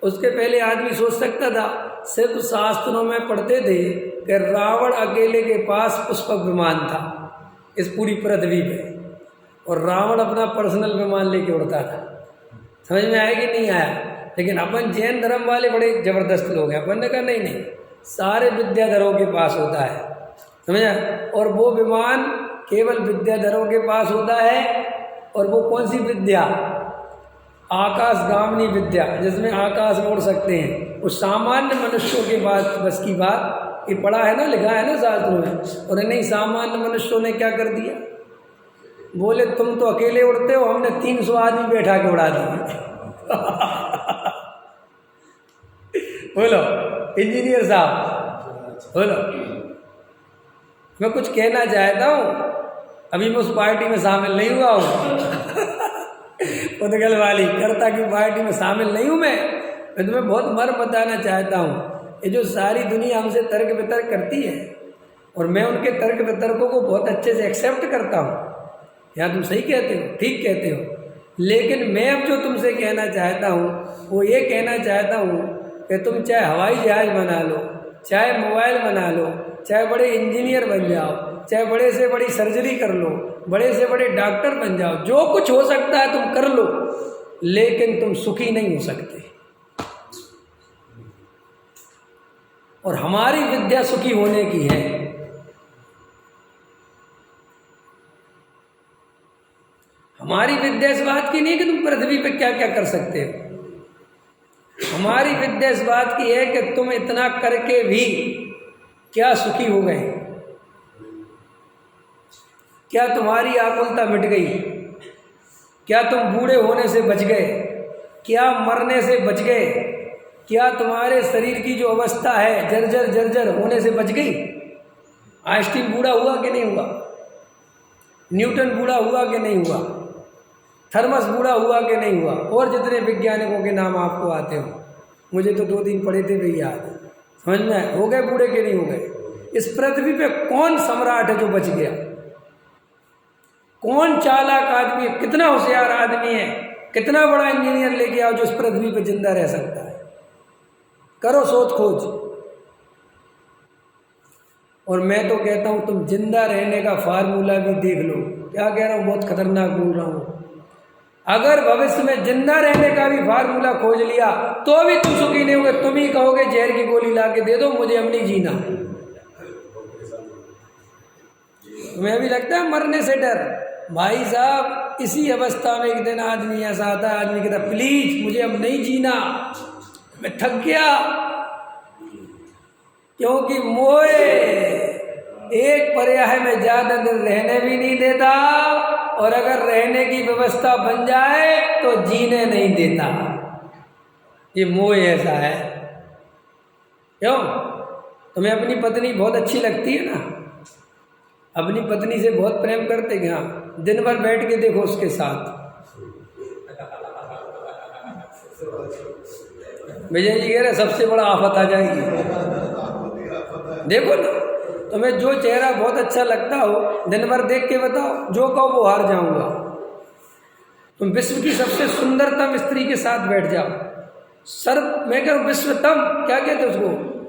उसके पहले आदमी सोच सकता था। सिर्फ शास्त्रों में पढ़ते थे कि रावण अकेले के पास पुष्पक विमान था इस पूरी पृथ्वी पे, और रावण अपना पर्सनल विमान लेके उड़ता था। समझ में आया कि नहीं आया? लेकिन अपन जैन धर्म वाले बड़े जबरदस्त लोग हैं, अपन ने कहा नहीं नहीं, सारे विद्याधरों के पास होता है, समझा? और वो विमान केवल विद्याधरों के पास होता है, और वो कौन सी विद्या? आकाशगामिनी विद्या, जिसमें आकाश में उड़ सकते हैं। वो सामान्य मनुष्यों के बाद बस की बात, ये पढ़ा है ना, लिखा है ना शास्त्रों में। और नहीं, सामान्य मनुष्यों ने क्या कर दिया? बोले तुम तो अकेले उड़ते हो, हमने 300 आदमी बैठा के उड़ा दिए। बोलो इंजीनियर साहब, बोलो। मैं कुछ कहना चाहता हूँ, अभी मैं उस पार्टी में शामिल नहीं हुआ हूँ। पुद्गल वाली कर्ता की पार्टी में शामिल नहीं हूँ मैं तुम्हें बहुत मर्म बताना चाहता हूँ। ये जो सारी दुनिया हमसे तर्क वितर्क करती है, और मैं उनके तर्क वितर्कों को बहुत अच्छे से एक्सेप्ट करता हूँ। यहाँ तुम सही कहते हो, ठीक कहते हो, लेकिन मैं अब जो तुमसे कहना चाहता हूँ वो ये कहना चाहता हूँ कि तुम चाहे हवाई जहाज बना लो, चाहे मोबाइल बना लो, चाहे बड़े इंजीनियर बन जाओ, चाहे बड़े से बड़ी सर्जरी कर लो, बड़े से बड़े डॉक्टर बन जाओ, जो कुछ हो सकता है तुम कर लो, लेकिन तुम सुखी नहीं हो सकते। और हमारी विद्या सुखी होने की है। हमारी विद्या इस बात की नहीं है कि तुम पृथ्वी पे क्या क्या कर सकते हो। हमारी विद्या इस बात की है कि तुम इतना करके भी क्या सुखी हो गए। क्या तुम्हारी आकुलता मिट गई? क्या तुम बूढ़े होने से बच गए? क्या मरने से बच गए? क्या तुम्हारे शरीर की जो अवस्था है जर्जर जर्जर होने से बच गई? आइंस्टीन बूढ़ा हुआ कि नहीं हुआ? न्यूटन बूढ़ा हुआ कि नहीं हुआ? थर्मस बूढ़ा हुआ कि नहीं हुआ? और जितने वैज्ञानिकों के नाम आपको आते हो, मुझे तो 2 दिन पढ़े थे भी याद। समझ में आए? हो गए बूढ़े के नहीं हो गए? इस पृथ्वी पे कौन सम्राट है जो बच गया? कौन चालाक आदमी है, कितना होशियार आदमी है, कितना बड़ा इंजीनियर लेके आओ जो इस पृथ्वी पे जिंदा रह सकता है? करो शोध खोज। और मैं तो कहता हूं तुम जिंदा रहने का फार्मूला भी देख लो। क्या कह रहा हूं? बहुत खतरनाक बोल रहा हूं। अगर भविष्य में जिंदा रहने का भी फार्मूला खोज लिया तो भी तुम सुखी नहीं होगे। तुम ही कहोगे जहर की गोली ला के दे दो, मुझे अब नहीं जीना। तुम्हें भी लगता है मरने से डर? भाई साहब, इसी अवस्था में एक दिन आदमी ऐसा आता है, आदमी कहता प्लीज मुझे अब नहीं जीना, मैं थक गया, क्योंकि मोए एक पर्याय में ज्यादा दिन रहने भी नहीं देता, और अगर रहने की व्यवस्था बन जाए तो जीने नहीं देता। ये मोह ऐसा है। क्यों? तुम्हें अपनी पत्नी बहुत अच्छी लगती है ना? अपनी पत्नी से बहुत प्रेम करते क्या? दिन भर बैठ के देखो उसके साथ। विजय जी कह रहे सबसे बड़ा आफत आ जाएगी। देखो ना, तुम्हें जो चेहरा बहुत अच्छा लगता हो, दिन भर देख के बताओ, जो कहो वो हार जाऊंगा। तुम विश्व की सबसे सुंदरतम स्त्री के साथ बैठ जाओ, मैं कह रहा हूँ विश्वतम, क्या कहते उसको,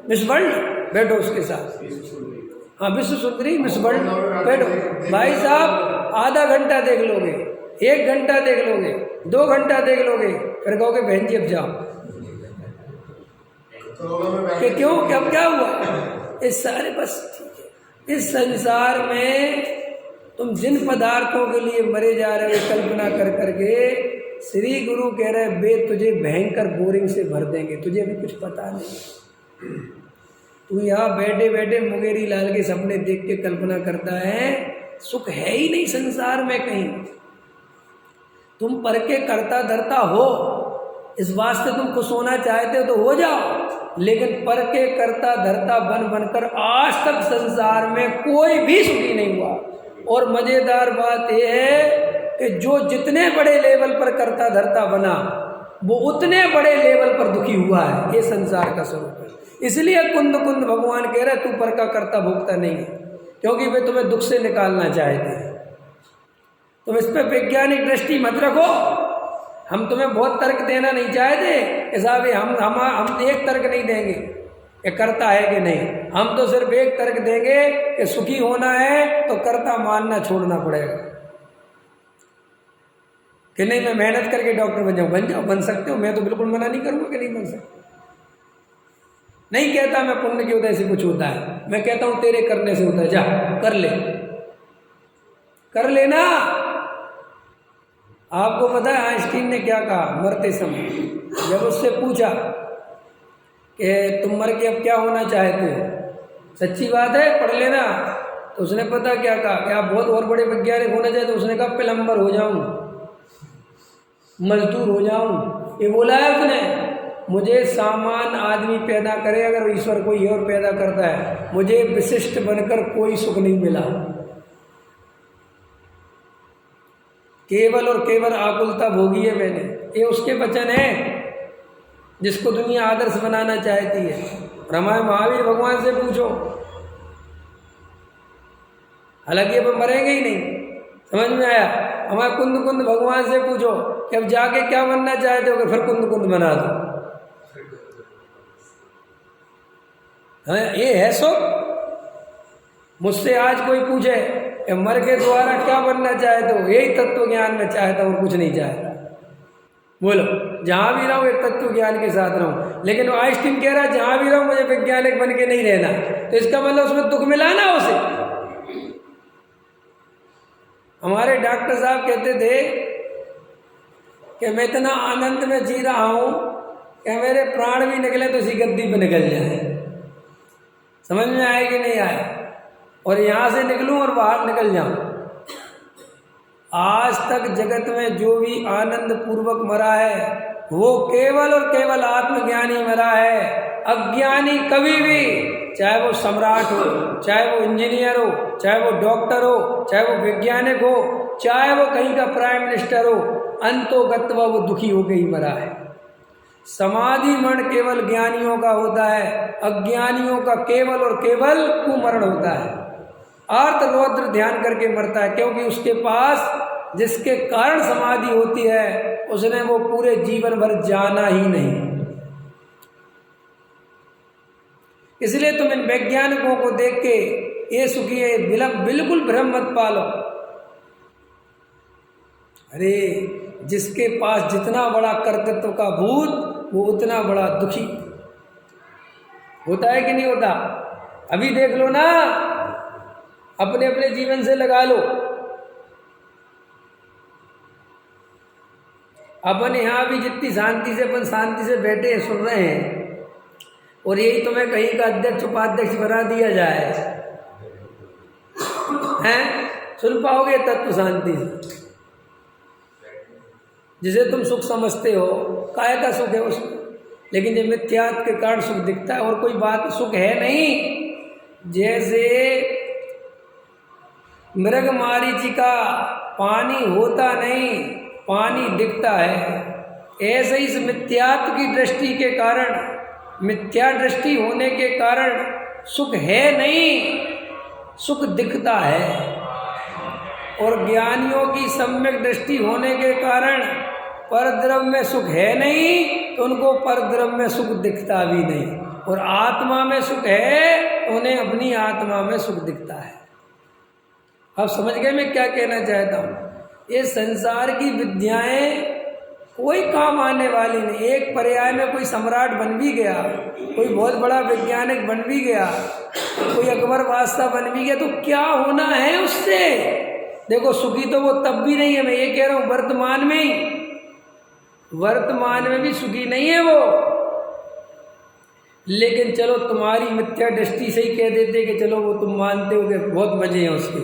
मिस वर्ल्ड, बैठो उसके साथ। हाँ, विश्व सुंदरी, मिस वर्ल्ड, बैठो। भाई साहब, आधा घंटा देख लोगे, 1 घंटा देख लोगे, 2 घंटा देख लोगे, फिर कहोगे बहन जी अब जाओ। कि क्यों? अब क्या हुआ? इस सारे बस ठीक है। इस संसार में तुम जिन पदार्थों के लिए मरे जा रहे हो कल्पना कर करके, श्री गुरु कह रहे वे तुझे भयंकर बोरिंग से भर देंगे, तुझे भी कुछ पता नहीं। तू यहाँ बैठे बैठे मुंगेरी लाल के सपने देख के कल्पना करता है, सुख है ही नहीं संसार में कहीं। तुम पर के करता धरता हो, इस वास्ते तुम खुश होना चाहते हो तो हो जाओ, लेकिन पर के करता धरता बन बनकर आज तक संसार में कोई भी सुखी नहीं हुआ। और मजेदार बात यह है कि जो जितने बड़े लेवल पर करता धरता बना, वो उतने बड़े लेवल पर दुखी हुआ है। ये संसार का स्वरूप है। इसलिए कुंद कुंद भगवान कह रहे तू पर का करता भोगता नहीं है, क्योंकि वे तुम्हें दुख से निकालना चाहते हैं। तुम इस पर वैज्ञानिक दृष्टि मत रखो। हम तुम्हें बहुत तर्क देना नहीं चाहते साहब, हम एक तर्क नहीं देंगे कि करता है कि नहीं। हम तो सिर्फ एक तर्क देंगे कि सुखी होना है तो करता मानना छोड़ना पड़ेगा। कि नहीं मैं मेहनत करके डॉक्टर बन जाओ, बन सकते हो, मैं तो बिल्कुल मना नहीं करूंगा कि नहीं बन सकते। नहीं कहता मैं पुण्य की वजह से कुछ होता है, मैं कहता हूं तेरे करने से होता है। जा कर लेना। आपको पता है आइंस्टीन ने क्या कहा मरते समय? जब उससे पूछा कि तुम मर के अब क्या होना चाहते हो, सच्ची बात है पढ़ लेना, तो उसने पता क्या कहा कि आप बहुत और बड़े वैज्ञानिक होना चाहते। उसने कहा प्लम्बर हो जाऊं, मजदूर हो जाऊं। ये बोला है उसने, मुझे सामान आदमी पैदा करे, अगर ईश्वर कोई और पैदा करता है, मुझे विशिष्ट बनकर कोई सुख नहीं मिला। केवल और केवल आकुलता भोगी है मैंने। ये उसके वचन है जिसको दुनिया आदर्श बनाना चाहती है। हमारे महावीर भगवान से पूछो, हालांकि अब मरेंगे ही नहीं, समझ में आया? हमारे कुंद कुंद भगवान से पूछो कि अब जाके क्या बनना चाहते हो, कि फिर कुंद कुंद बना दो। ये है सुख। मुझसे आज कोई पूछे कि मर के द्वारा क्या बनना चाहते हो, यही तत्व ज्ञान में चाहता हूँ, कुछ नहीं चाहता। बोलो, जहां भी रहूं एक तत्व ज्ञान के साथ रहूं। लेकिन आइंस्टीन कह रहा है जहां भी रहूं मुझे वैज्ञानिक बन के नहीं रहना, तो इसका मतलब उसमें दुख मिला ना उसे। हमारे डॉक्टर साहब कहते थे कि मैं इतना आनंद में जी रहा हूं कि मेरे प्राण भी निकले तो इसी गद्दी पे निकल जाए। समझ में आए कि नहीं आया? और यहां से निकलूं और बाहर निकल जाऊं, आज तक जगत में जो भी आनंद पूर्वक मरा है वो केवल और केवल आत्मज्ञानी मरा है। अज्ञानी कभी भी, चाहे वो सम्राट हो, चाहे वो इंजीनियर हो, चाहे वो डॉक्टर हो, चाहे वो वैज्ञानिक हो, चाहे वो कहीं का प्राइम मिनिस्टर हो, अंतोगत्वा वो दुखी होकर ही मरा है। समाधि मरण केवल ज्ञानियों का होता है, अज्ञानियों का केवल और केवल कुमरण होता है। आर्त रौद्र ध्यान करके मरता है, क्योंकि उसके पास जिसके कारण समाधि होती है उसने वो पूरे जीवन भर जाना ही नहीं। इसलिए तुम इन वैज्ञानिकों को देख के ये सुखी है बिल्कुल भ्रम मत पालो। अरे जिसके पास जितना बड़ा कर्तृत्व का भूत वो उतना बड़ा दुखी होता है कि नहीं होता? अभी देख लो ना, अपने अपने जीवन से लगा लो। अपन यहाँ भी जितनी शांति से अपन शांति से बैठे सुन रहे हैं, और यही तुम्हें कहीं का अध्यक्ष उपाध्यक्ष बना दिया जाए, हैं? सुन पाओगे तत्व शांति से? जिसे तुम सुख समझते हो, काय का सुख है उसमें, लेकिन ये मिथ्यात्व के कारण सुख दिखता है और कोई बात सुख है नहीं। जैसे मृग मारीचिका पानी होता नहीं, पानी दिखता है, ऐसे ही इस मिथ्यात्व की दृष्टि के कारण, मिथ्या दृष्टि होने के कारण सुख है नहीं, सुख दिखता है। और ज्ञानियों की सम्यक दृष्टि होने के कारण परद्रव्य में सुख है नहीं, तो उनको परद्रव्य में सुख दिखता भी नहीं। और आत्मा में सुख है, उन्हें अपनी आत्मा में सुख दिखता है। अब समझ गए मैं क्या कहना चाहता हूँ? ये संसार की विद्याएं कोई काम आने वाली नहीं। एक पर्याय में कोई सम्राट बन भी गया, कोई बहुत बड़ा वैज्ञानिक बन भी गया, कोई अकबर बादशाह बन भी गया, तो क्या होना है उससे? देखो सुखी तो वो तब भी नहीं है, मैं ये कह रहा हूँ वर्तमान में ही, वर्तमान में भी सुखी नहीं है वो। लेकिन चलो तुम्हारी मिथ्या दृष्टि से ही कह देते कि चलो वो तुम मानते हो कि बहुत मजे हैं उसके,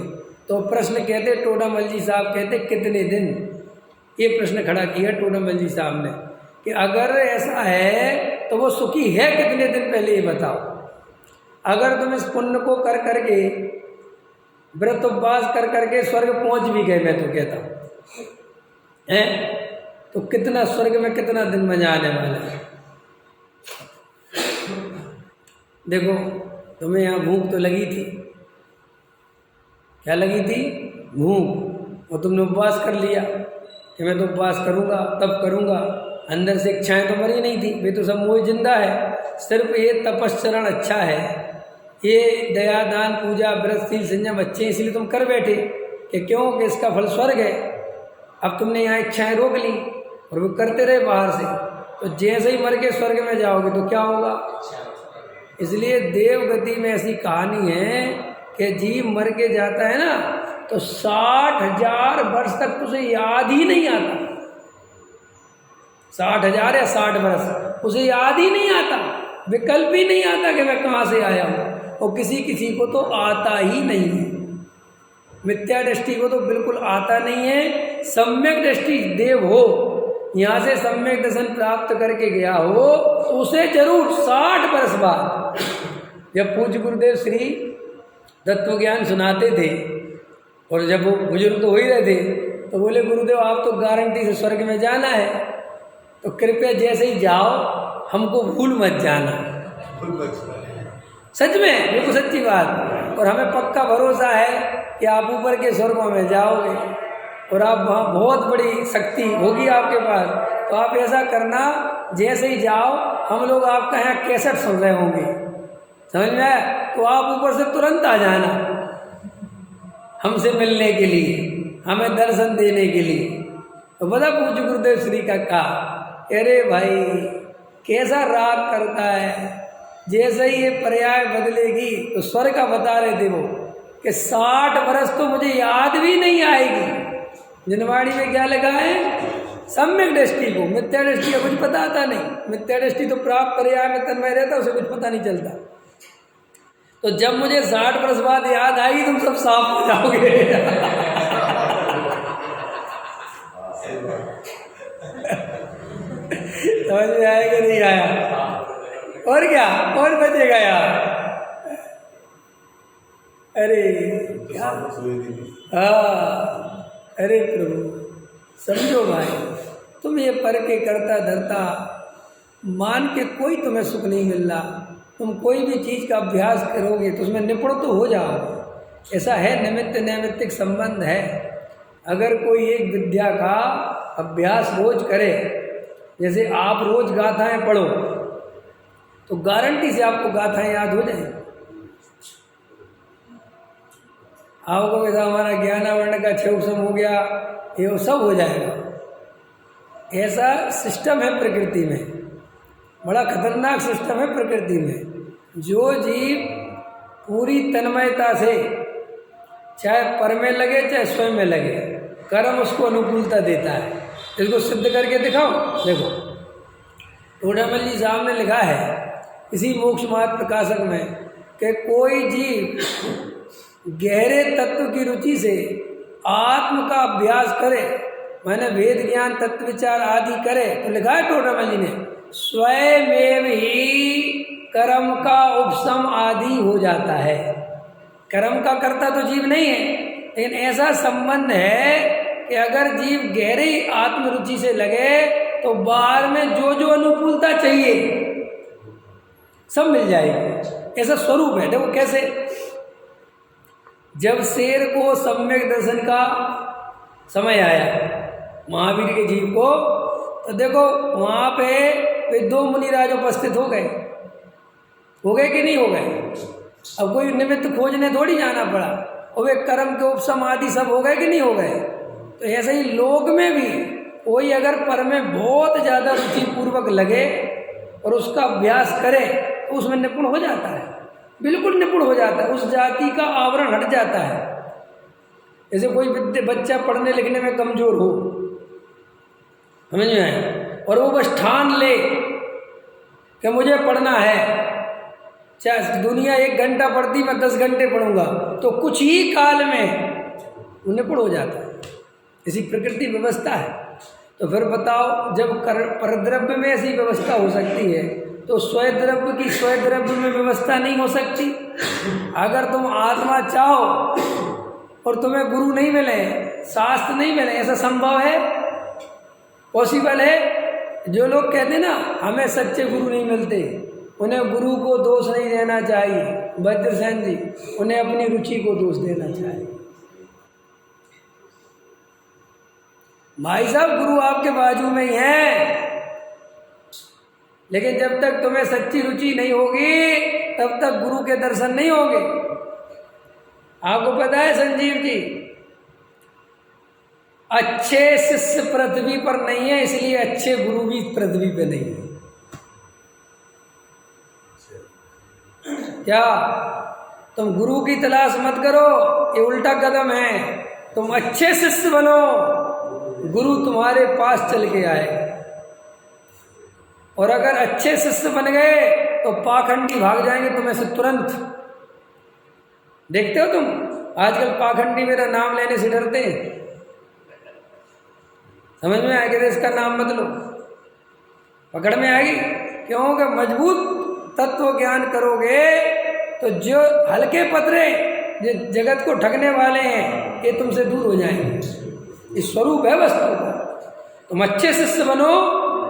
तो प्रश्न कहते, टोडामल जी साहब कहते कितने दिन, ये प्रश्न खड़ा किया टोडामल जी साहब ने कि अगर ऐसा है तो वो सुखी है कितने दिन, पहले ये बताओ। अगर तुम इस पुण्य को कर करके, व्रत उपवास कर करके स्वर्ग पहुंच भी गए, मैं तो कहता हूँ हैं, तो कितना स्वर्ग में कितना दिन मजा आने वाला है। देखो तुम्हें यहाँ भूख तो लगी थी, क्या लगी थी? भूख। और तुमने उपवास कर लिया कि मैं तो उपवास करूँगा, तब करूँगा। अंदर से इच्छाएं तो मरी नहीं थी, वे तो सब मोह जिंदा है। सिर्फ ये तपस्चरण अच्छा है, ये दया दान पूजा व्रत शील संयम अच्छे, इसलिए तुम कर बैठे कि क्यों, कि इसका फल स्वर्ग है। अब तुमने यहाँ इच्छाएं रोक ली और वो करते रहे बाहर से, तो जैसे ही मर के स्वर्ग में जाओगे तो क्या होगा? इसलिए देवगति में ऐसी कहानी है कि जीव मर के जाता है ना, तो 60,000 वर्ष तक उसे याद ही नहीं आता। 60,000 या 60 वर्ष उसे याद ही नहीं आता, विकल्प ही नहीं आता कि मैं कहाँ से आया हूँ। और किसी किसी को तो आता ही नहीं है, मिथ्या दृष्टि को तो बिल्कुल आता नहीं है। सम्यक दृष्टि देव हो, यहाँ से सम्यक दर्शन प्राप्त करके गया हो, तो उसे जरूर 60 वर्ष बाद, जब पूज्य गुरुदेव श्री तत्व ज्ञान सुनाते थे और जब वो बुजुर्ग तो हो ही रहे थे, तो बोले गुरुदेव आप तो गारंटी से स्वर्ग में जाना है, तो कृपया जैसे ही जाओ हमको भूल मत जाना। सच में, बिल्कुल सच्ची बात। और हमें पक्का भरोसा है कि आप ऊपर के स्वर्गों में जाओगे और आप वहाँ बहुत बड़ी शक्ति होगी आपके पास। तो आप ऐसा करना, जैसे ही जाओ हम लोग आपका यहाँ कैसेट सुन रहे होंगे, समझ में आया? तो आप ऊपर से तुरंत आ जाना हमसे मिलने के लिए, हमें दर्शन देने के लिए। तो बता पूज्य गुरुदेव श्री का कहा, अरे भाई कैसा राग करता है, जैसे ही ये पर्याय बदलेगी तो स्वर्ग का बता रहे थे वो कि 60 वर्ष तो मुझे याद भी नहीं आएगी। जनवाणी में क्या लगा है? सम्यक दृष्टि को, मिथ्या दृष्टि का कुछ पता आता नहीं। मिथ्या दृष्टि तो प्राप्त पर्याय में तन्मय रहता, उसे कुछ पता नहीं चलता। तो जब मुझे 60 वर्ष बाद याद आएगी तुम सब साफ हो जाओगे। समझ में आया कि नहीं आया? और क्या और बचेगा यार? अरे क्या, हाँ, अरे प्रभु समझो भाई, तुम ये पर के करता धरता मान के कोई तुम्हें सुख नहीं मिल रहा। तुम कोई भी चीज़ का अभ्यास करोगे तो उसमें निपुण तो हो जाओगे। ऐसा है, निमित्त नैमित्तिक संबंध है। अगर कोई एक विद्या का अभ्यास रोज करे, जैसे आप रोज गाथाएं पढ़ो तो गारंटी से आपको गाथाएं याद हो जाएंगी। आपको कैसा हमारा ज्ञानावरण का क्षयोपम हो गया, ये सब हो जाएगा। ऐसा सिस्टम है प्रकृति में, बड़ा खतरनाक सिस्टम है प्रकृति में। जो जीव पूरी तन्मयता से चाहे पर में लगे चाहे स्वयं में लगे, कर्म उसको अनुकूलता देता है। इसको सिद्ध करके दिखाओ। देखो टोडामल जी साहब ने लिखा है इसी मोक्ष मार्ग प्रकाशक में कि कोई जीव गहरे तत्व की रुचि से आत्म का अभ्यास करे, मैंने वेद ज्ञान तत्व विचार आदि करे, तो लिखा है टोडामल जी ने, स्वयं ही कर्म का उपशम आदि हो जाता है। कर्म का कर्ता तो जीव नहीं है, लेकिन ऐसा संबंध है कि अगर जीव गहरी आत्मरुचि से लगे तो बाहर में जो जो अनुकूलता चाहिए सब मिल जाएगी। ऐसा स्वरूप है। देखो कैसे, जब शेर को सम्यक दर्शन का समय आया महावीर के जीव को, तो देखो वहाँ पे वे दो मुनिराज उपस्थित हो गए कि नहीं हो गए? अब कोई निमित्त खोजने थोड़ी जाना पड़ा, और वे कर्म के उपशम आदि सब हो गए कि नहीं हो गए? तो ऐसे ही लोक में भी कोई अगर पर में बहुत ज़्यादा रुचि पूर्वक लगे और उसका अभ्यास करे तो उसमें निपुण हो जाता है, बिल्कुल निपुण हो जाता है, उस जाति का आवरण हट जाता है। जैसे कोई बच्चा पढ़ने लिखने में कमजोर हो, समझ में आए, और वो बस ठान ले कि मुझे पढ़ना है, चाहे दुनिया 1 घंटा पढ़ती मैं 10 घंटे पढ़ूंगा, तो कुछ ही काल में वो निपुण हो जाता है। इसी प्रकृति व्यवस्था है। तो फिर बताओ, जब परद्रव्य में ऐसी व्यवस्था हो सकती है तो स्वयद्रव्य की स्वयद्रव्य में व्यवस्था नहीं हो सकती? अगर तुम आत्मा चाहो और तुम्हें गुरु नहीं मिले, शास्त्र नहीं मिले, ऐसा संभव है? पॉसिबल है? जो लोग कहते ना हमें सच्चे गुरु नहीं मिलते, उन्हें गुरु को दोष नहीं देना चाहिए। वज्रसेन जी, उन्हें अपनी रुचि को दोष देना चाहिए। भाई साहब, गुरु आपके बाजू में ही है, लेकिन जब तक तुम्हें सच्ची रुचि नहीं होगी तब तक गुरु के दर्शन नहीं होंगे। आपको पता है संजीव जी, अच्छे शिष्य पृथ्वी पर नहीं है, इसलिए अच्छे गुरु भी पृथ्वी पे नहीं है। क्या तुम गुरु की तलाश मत करो, ये उल्टा कदम है। तुम अच्छे शिष्य बनो, गुरु तुम्हारे पास चल के आए। और अगर अच्छे शिष्य बन गए तो पाखंडी भाग जाएंगे तुम्हें से तुरंत। देखते हो तुम आजकल पाखंडी मेरा नाम लेने से डरते हैं। समझ में आएगा? तो इसका नाम मत लो, पकड़ में आएगी। क्योंकि मजबूत तत्व ज्ञान करोगे तो जो हल्के पतरे जो जगत को ठगने वाले हैं ये तुमसे दूर हो जाएंगे। इस स्वरूप है वस्तु का। तुम अच्छे शिष्य बनो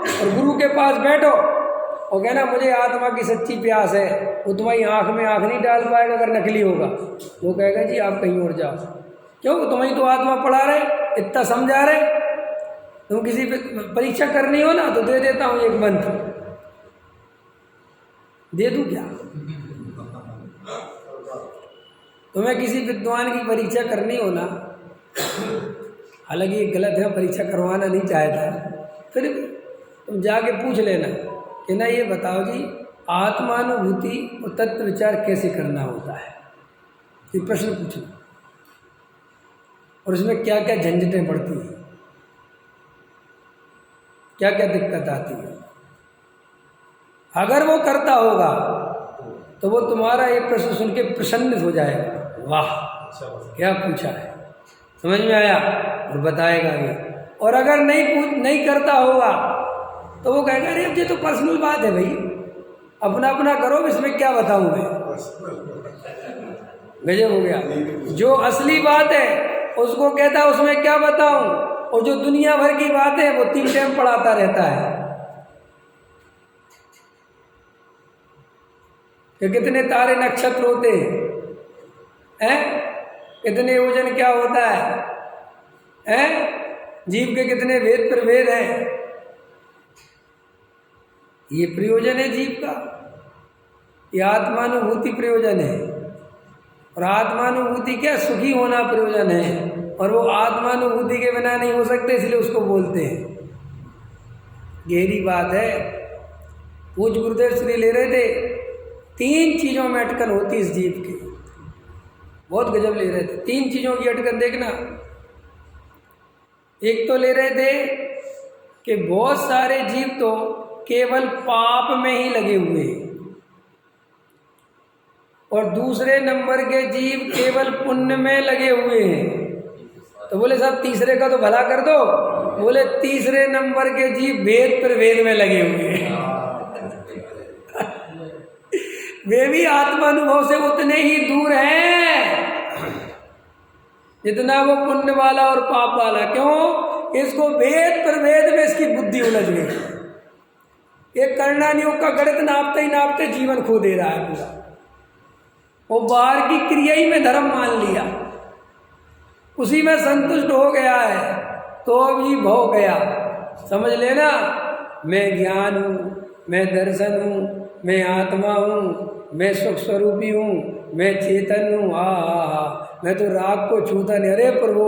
और गुरु के पास बैठो और कहना मुझे आत्मा की सच्ची प्यास है। वो तुम्हारी आंख में आंख नहीं डाल पाएगा अगर नकली होगा। वो कहेगा जी आप कहीं और जाओ। क्यों? तुम्हारी तो आत्मा पढ़ा रहे, इतना समझा रहे। तुम किसी परीक्षा करनी हो ना तो दे देता हूँ एक मंत्र, दे दूँ क्या? तुम्हें किसी विद्वान की परीक्षा करनी हो ना, हालांकि ये गलत है, परीक्षा करवाना नहीं चाहता, फिर तुम जाके पूछ लेना कि ना ये बताओ जी आत्मानुभूति और तत्व विचार कैसे करना होता है। ये प्रश्न पूछना और उसमें क्या क्या झंझटें पड़ती हैं, क्या क्या दिक्कत आती है। अगर वो करता होगा तो वो तुम्हारा ये प्रश्न सुन के प्रसन्नित हो जाएगा, वाह क्या पूछा है, समझ में आया, और बताएगा भी। और अगर नहीं करता होगा तो वो कहेगा अरे अब ये तो पर्सनल बात है भाई, अपना अपना करो, इसमें क्या बताऊं मैं। गजब हो गया। जो असली बात है उसको कहता है उसमें क्या बताऊं, और जो दुनिया भर की बात है वो 3 टाइम पढ़ाता रहता है कि कितने तारे नक्षत्र होते हैं, कितने वजन क्या होता है, जीव के कितने भेद प्रभेद हैं। ये प्रयोजन है जीव का, ये आत्मानुभूति प्रयोजन है। और आत्मानुभूति क्या, सुखी होना प्रयोजन है, और वो आत्मानुभूति के बिना नहीं हो सकते, इसलिए उसको बोलते हैं। गहरी बात है। पूज्य गुरुदेव श्री ले रहे थे 3 चीज़ों में अटकन होती इस जीव की, बहुत गजब ले रहे थे। 3 चीज़ों की अटकन देखना। एक तो ले रहे थे कि बहुत सारे जीव तो केवल पाप में ही लगे हुए हैं, और दूसरे नंबर के जीव केवल पुण्य में लगे हुए हैं। तो बोले साहब तीसरे का तो भला कर दो। बोले तीसरे नंबर के जीव भेद प्रभेद में लगे हुए हैं। वे भी आत्मानुभव से उतने ही दूर हैं जितना वो पुण्य वाला और पाप वाला। क्यों? इसको भेद प्रभेद में इसकी बुद्धि उलझ गई। एक कर्णानियोग का गणित नापते ही नापते जीवन खो दे रहा है पूरा। वो बाहर की क्रिया ही में धर्म मान लिया, उसी में संतुष्ट हो गया है, तो भी भव गया। समझ लेना, मैं ज्ञान हूँ, मैं दर्शन हूँ, मैं आत्मा हूँ, मैं सुख स्वरूपी हूँ, मैं चेतन हूँ, मैं तो राग को छूता नहीं, अरे प्रभु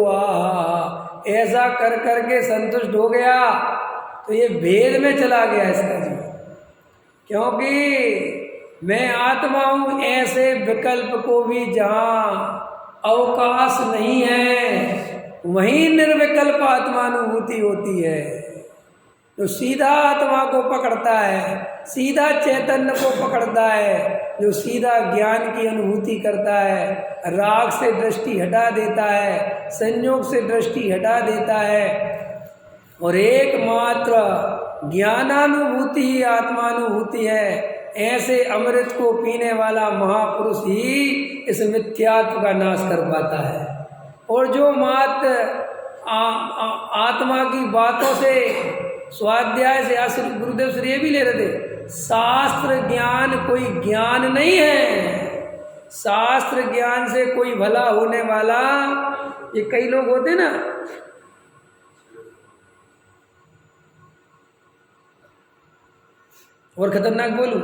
ऐसा कर करके संतुष्ट हो गया, तो ये भेद में चला गया इसका जीवन। क्योंकि मैं आत्मा हूँ ऐसे विकल्प को भी जहाँ अवकाश नहीं है, वहीं निर्विकल्प आत्मानुभूति होती है। जो सीधा आत्मा को पकड़ता है, सीधा चैतन्य को पकड़ता है, जो सीधा ज्ञान की अनुभूति करता है, राग से दृष्टि हटा देता है, संयोग से दृष्टि हटा देता है, और एकमात्र ज्ञानानुभूति ही आत्मानुभूति है। ऐसे अमृत को पीने वाला महापुरुष ही इस मिथ्यात्व का नाश कर पाता है। और जो मात्र आत्मा की बातों से, स्वाध्याय से, आश्रय गुरुदेव श्री ये भी ले रहे थे, शास्त्र ज्ञान कोई ज्ञान नहीं है। शास्त्र ज्ञान से कोई भला होने वाला, ये कई लोग होते ना, और खतरनाक बोलूं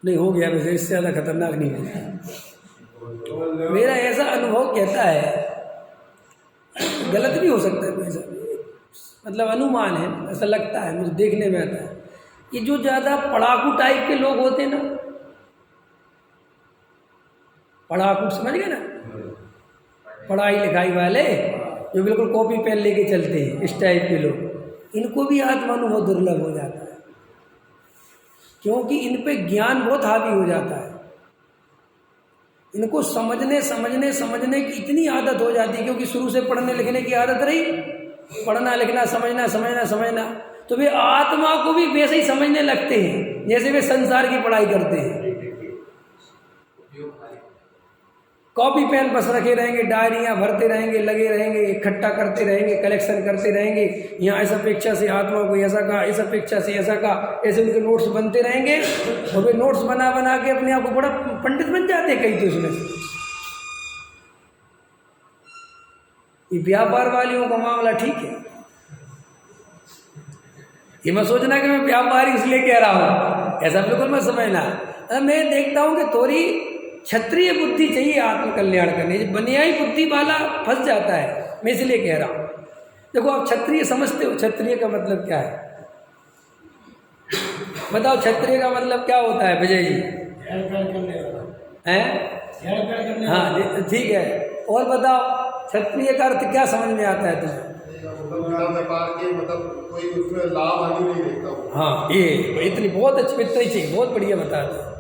नहीं, हो गया वैसे, इससे ज़्यादा खतरनाक नहीं है। मेरा ऐसा अनुभव कहता है, गलत भी हो सकता है ऐसा, मतलब अनुमान है, ऐसा लगता है मुझे, देखने में आता है कि जो ज़्यादा पढ़ाकू टाइप के लोग होते हैं ना, पढ़ाकू समझ गए ना, पढ़ाई लिखाई वाले जो बिल्कुल कॉपी पेन लेके चलते हैं, इस टाइप के लोग, इनको भी आत्मानुभव दुर्लभ हो जाता है। क्योंकि इन पे ज्ञान बहुत हावी हो जाता है। इनको समझने समझने समझने की इतनी आदत हो जाती है, क्योंकि शुरू से पढ़ने लिखने की आदत रही, पढ़ना लिखना समझना समझना समझना, तो वे आत्मा को भी वैसे ही समझने लगते हैं जैसे वे संसार की पढ़ाई करते हैं। कॉपी पेन बस रखे रहेंगे, डायरियाँ भरते रहेंगे, लगे रहेंगे, इकट्ठा करते रहेंगे, कलेक्शन करते रहेंगे। यहाँ इस अपेक्षा से आत्मा को ऐसा कहा, इस अपेक्षा से ऐसा कहा, ऐसे उनके नोट्स बनते रहेंगे, और वे नोट्स बना बना के अपने आप को बड़ा पंडित बन जाते हैं कई। तो इसमें ये व्यापार वालियों का मामला ठीक है। ये मैं सोचना कि मैं व्यापारी इसलिए कह रहा हूँ, ऐसा बिल्कुल मैं समझना। मैं देखता हूँ कि थोड़ी क्षत्रिय बुद्धि चाहिए आत्मकल्याण करने, बनियाई बुद्धि वाला फंस जाता है, मैं इसलिए कह रहा हूँ। देखो आप क्षत्रिय समझते हो, क्षत्रिय का मतलब क्या है बताओ? क्षत्रिय का मतलब क्या होता है विजय जी? हैं? हाँ ठीक है, और बताओ क्षत्रिय का अर्थ क्या समझ में आता है तुम्हें? मतलब कोई उसमें लाभ हानि नहीं देखता हूँ। हाँ ये इतनी बहुत अच्छी, इतना ही चाहिए, बहुत बढ़िया बता दो।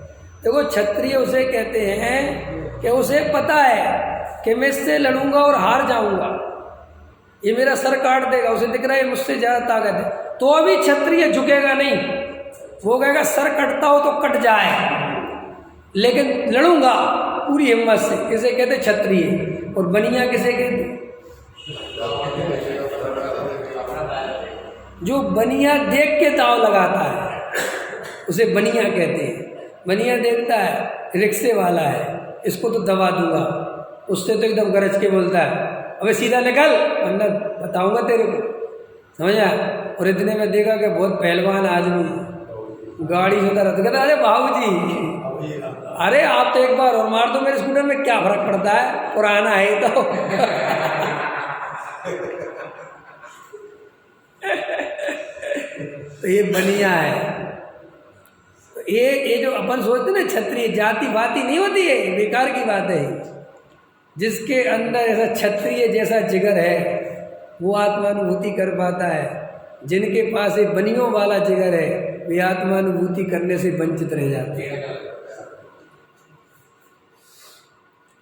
देखो क्षत्रिय उसे कहते हैं कि उसे पता है कि मैं इससे लड़ूंगा और हार जाऊंगा, ये मेरा सर काट देगा, उसे दिख रहा है मुझसे ज़्यादा ताकत है, तो भी क्षत्रिय झुकेगा नहीं, वो कहेगा सर कटता हो तो कट जाए, लेकिन लड़ूंगा पूरी हिम्मत से। किसे कहते क्षत्रिय। और बनिया किसे कहते? जो बनिया देख के दाव लगाता है उसे बनिया कहते हैं। बनिया देखता है रिक्शे वाला है, इसको तो दबा दूंगा, उससे तो एकदम गरज के बोलता है अबे सीधा निकल वरना बताऊंगा तेरे को, समझा। और इतने में देखा कि बहुत पहलवान आदमी गाड़ी से उतर, कहता अरे बाबूजी, अरे आप तो एक बार और मार दो मेरे स्कूटर में, क्या फर्क पड़ता है, पुराना है तो। तो ये बनिया है। तो ये जो अपन सोचते ना क्षत्रिय जाति बाती नहीं होती है, बेकार की बात है। जिसके अंदर ऐसा क्षत्रिय जैसा जिगर है वो आत्मानुभूति कर पाता है। जिनके पास एक बनियों वाला जिगर है वे आत्मानुभूति करने से वंचित रह जाते हैं।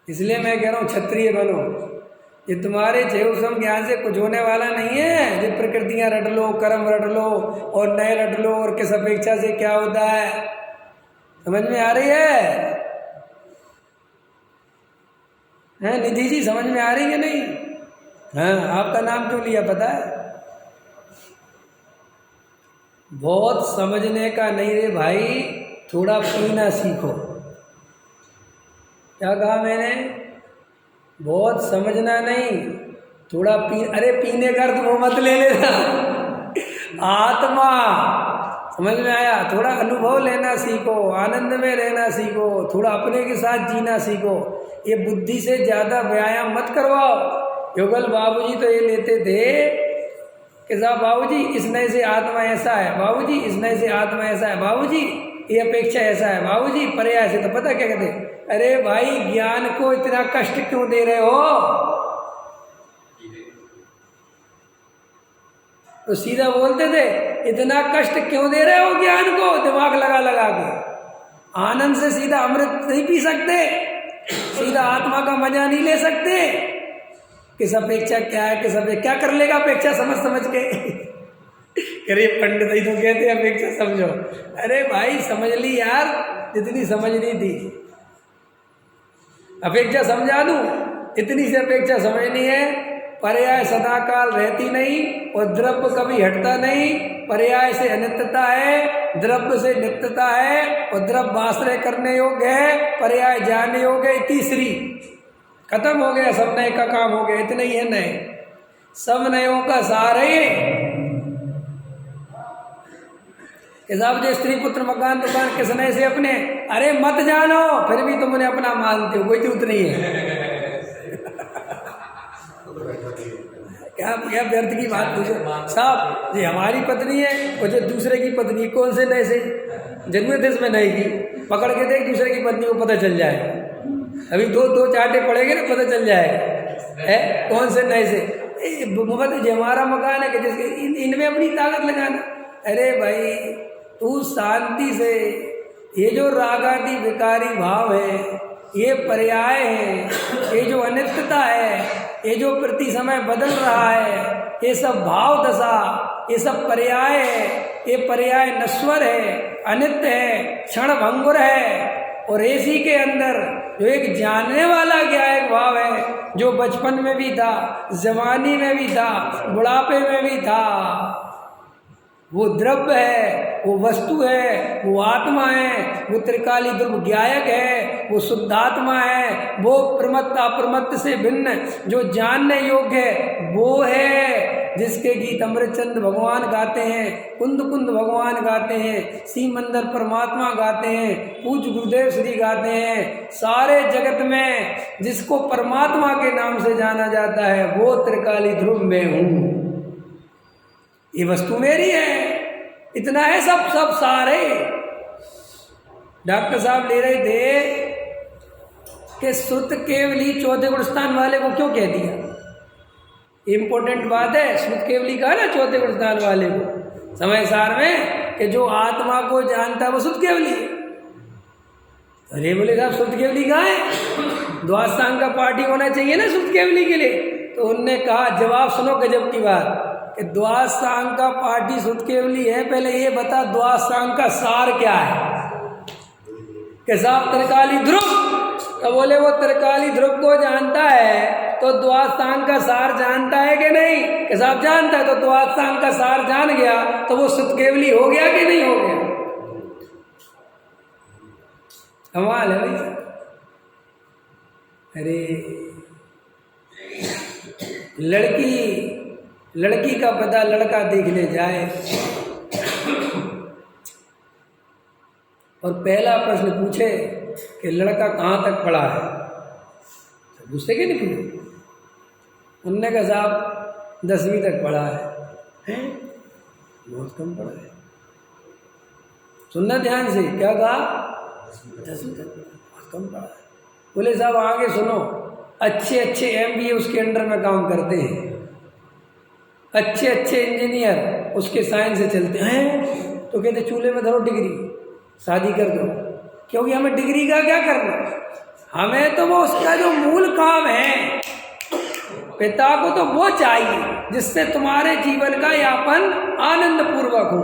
इसलिए मैं कह रहा हूँ क्षत्रिय बनो। ये तुम्हारे जेवसम ज्ञान से कुछ होने वाला नहीं है। जो प्रकृतियाँ रट लो, कर्म रट लो और नए रट लो, और किस अपेक्षा से क्या होता है, समझ में आ रही है? निधि जी समझ में आ रही है नहीं? हाँ, आपका नाम क्यों लिया पता है? बहुत समझने का नहीं रे भाई, थोड़ा पीना सीखो। क्या कहा मैंने? बहुत समझना नहीं, थोड़ा अरे पीने का अर्थ वो मत ले लेना। आत्मा, समझ में आया? थोड़ा अनुभव लेना सीखो, आनंद में रहना सीखो, थोड़ा अपने के साथ जीना सीखो। ये बुद्धि से ज़्यादा व्यायाम मत करवाओ। योगल बाबूजी तो ये लेते थे कि साहब बाबूजी इस नए से आत्मा ऐसा है, बाबूजी इस नए से आत्मा ऐसा है, बाबूजी ये अपेक्षा ऐसा है, बाबूजी पर्याय से। तो पता क्या कहते? अरे भाई ज्ञान को इतना कष्ट क्यों दे रहे हो? तो सीधा बोलते थे इतना कष्ट क्यों दे रहे हो ज्ञान को, दिमाग लगा लगा के। आनंद से सीधा अमृत नहीं पी सकते, सीधा आत्मा का मजा नहीं ले सकते। किस अपेक्षा क्या है, किस अपेक्षा क्या कर लेगा अपेक्षा समझ समझ के। अरे पंडित ही तो कहते हैं अपेक्षा समझो। अरे भाई समझ ली यार जितनी समझनी थी, अपेक्षा समझा दूं, इतनी सी अपेक्षा समझनी है। पर्याय सदाकाल रहती नहीं और द्रव्य कभी हटता नहीं। पर्याय से अनित्यता है, द्रव्य से नित्यता है, और द्रव्य आश्रय करने योग्य है, पर्याय जानने योग्य है। तीसरी खत्म हो गया, सब नए का काम हो गया। इतने ही है नए, सब नयों का सार है। साहब जो स्त्री पुत्र मकान दुकान किस नए से अपने, अरे मत जानो फिर भी तुम उन्हें अपना मानते हो, कोई जरूरत नहीं है। क्या व्यर्थ की बात पूछो साहब। ये हमारी पत्नी है और जो दूसरे की पत्नी, कौन से नए से जरूरत है इसमें नए की? पकड़ के देख दूसरे की पत्नी को पता चल जाए। अभी दो चाटे पड़ेंगे ना, पता चल जाएगा है कौन से नए से। मोहब्बत जो हमारा मकान है कि जिसके इनमें अपनी ताकत लगाना। अरे भाई तू शांति से, ये जो रागादि विकारी भाव है, ये पर्याय है, ये जो अनित्यता है, ये जो प्रति समय बदल रहा है, ये सब भाव दशा, ये सब पर्याय है। ये पर्याय नश्वर है, अनित्य है, क्षण भंगुर है। और इसी के अंदर जो एक जानने वाला क्या एक भाव है, जो बचपन में भी था, जवानी में भी था, बुढ़ापे में भी था, वो द्रव्य है, वो वस्तु है, वो आत्मा है, वो त्रिकाली ध्रुव ज्ञायक है, वो शुद्धात्मा है, वो प्रमत्त अप्रमत्त से भिन्न जो जानने योग्य है, वो है जिसके गीत अमृतचंद भगवान गाते हैं, कुंद कुंद भगवान गाते हैं, सीमंदर परमात्मा गाते हैं, पूज्य गुरुदेव श्री गाते हैं। सारे जगत में जिसको परमात्मा के नाम से जाना जाता है वो त्रिकाली ध्रुव में हूँ, ये वस्तु मेरी है। इतना है सब सारे। डॉक्टर साहब ले रहे थे कि श्रुत केवली चौथे गुण स्थान वाले को क्यों कह दिया? इंपॉर्टेंट बात है। श्रुत केवली कहा ना चौथे गुण स्थान वाले को समय सार में, कि जो आत्मा को जानता है वो श्रुत केवली है। अरे बोले साहब श्रुत केवली कहाँ है? द्वादशांग का पार्टी होना चाहिए ना श्रुत केवली के लिए। तो उनने कहा, जवाब सुनो गजब की बात, कि द्वादशांग का पाठी सुत केवली है, पहले ये बता द्वादशांग का सार क्या है। कि साहब त्रिकाली ध्रुव, तो बोले वो त्रिकाली ध्रुव को जानता है तो द्वादशांग का सार जानता है कि नहीं। कि साहब जानता है, तो द्वादशांग का सार जान गया तो वो सुत केवली हो गया कि नहीं हो गया। कमाल है भाई। अरे लड़की का पता लड़का देखने जाए और पहला प्रश्न पूछे कि लड़का कहाँ तक पढ़ा है, तो पूछते कि नहीं पूछे। उनने कहा साहब 10वीं तक पढ़ा है। बहुत कम पढ़ा है। सुनना ध्यान से, क्या कहा 10वीं तक बहुत कम पढ़ा है। बोले साहब आगे सुनो, अच्छे MBA उसके अंडर में काम करते हैं, अच्छे इंजीनियर उसके साइंस से चलते हैं, तो कहते चूल्हे में धरो डिग्री, शादी कर दो। क्योंकि हमें डिग्री का क्या करना, हमें तो वो उसका जो मूल काम है, पिता को तो वो चाहिए जिससे तुम्हारे जीवन का यापन आनंद पूर्वक हो।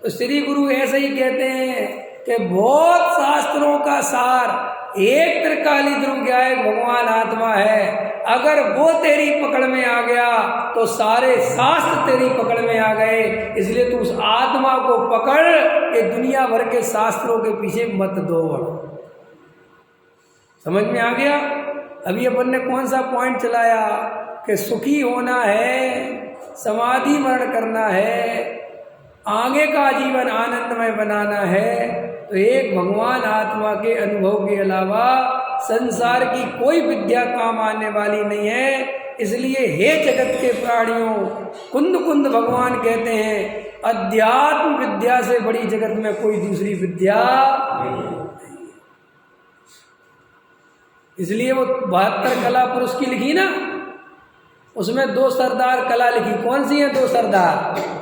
तो श्री गुरु ऐसे ही कहते हैं कि बहुत शास्त्रों का सार एक त्रिकाली ध्रुव ज्ञा एक भगवान आत्मा है। अगर वो तेरी पकड़ में आ गया तो सारे शास्त्र तेरी पकड़ में आ गए। इसलिए तू उस आत्मा को पकड़ के दुनिया भर के शास्त्रों के पीछे मत दौड़। समझ में आ गया। अभी अपन ने कौन सा पॉइंट चलाया कि सुखी होना है, समाधि मरण करना है, आगे का जीवन आनंदमय बनाना है। तो एक भगवान आत्मा के अनुभव के अलावा संसार की कोई विद्या काम आने वाली नहीं है। इसलिए हे जगत के प्राणियों, कुंद कुंद भगवान कहते हैं अध्यात्म विद्या से बड़ी जगत में कोई दूसरी विद्या नहीं। इसलिए वो 72 कला पुरुष की लिखी ना, उसमें 2 सरदार कला लिखी। कौन सी है 2 सरदार?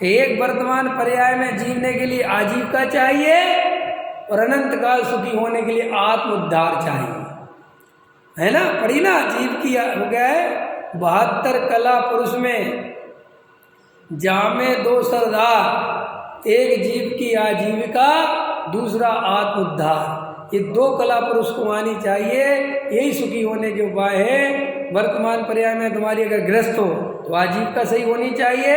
एक वर्तमान पर्याय में जीने के लिए आजीविका चाहिए और अनंत काल सुखी होने के लिए आत्म उद्धार चाहिए, है ना। पढ़ी ना, जीव की हो गया है 72 कला पुरुष में जामे 2 सरदार, एक जीव की आजीविका, दूसरा आत्म उद्धार। ये 2 कला पुरुष को आनी चाहिए, यही सुखी होने के उपाय है। वर्तमान पर्याय में तुम्हारी अगर गृहस्थ हो तो आजीविका सही होनी चाहिए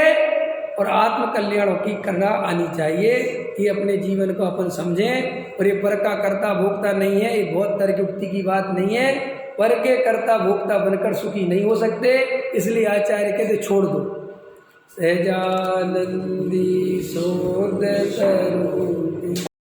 और आत्म कल्याण की करना आनी चाहिए। ये अपने जीवन को अपन समझें। और ये पर का कर्ता भोक्ता नहीं है, ये बहुत तरह की उक्ति की बात नहीं है। पर के कर्ता भोक्ता बनकर सुखी नहीं हो सकते। इसलिए आचार्य कहते छोड़ दो। सहजानंदी सोदत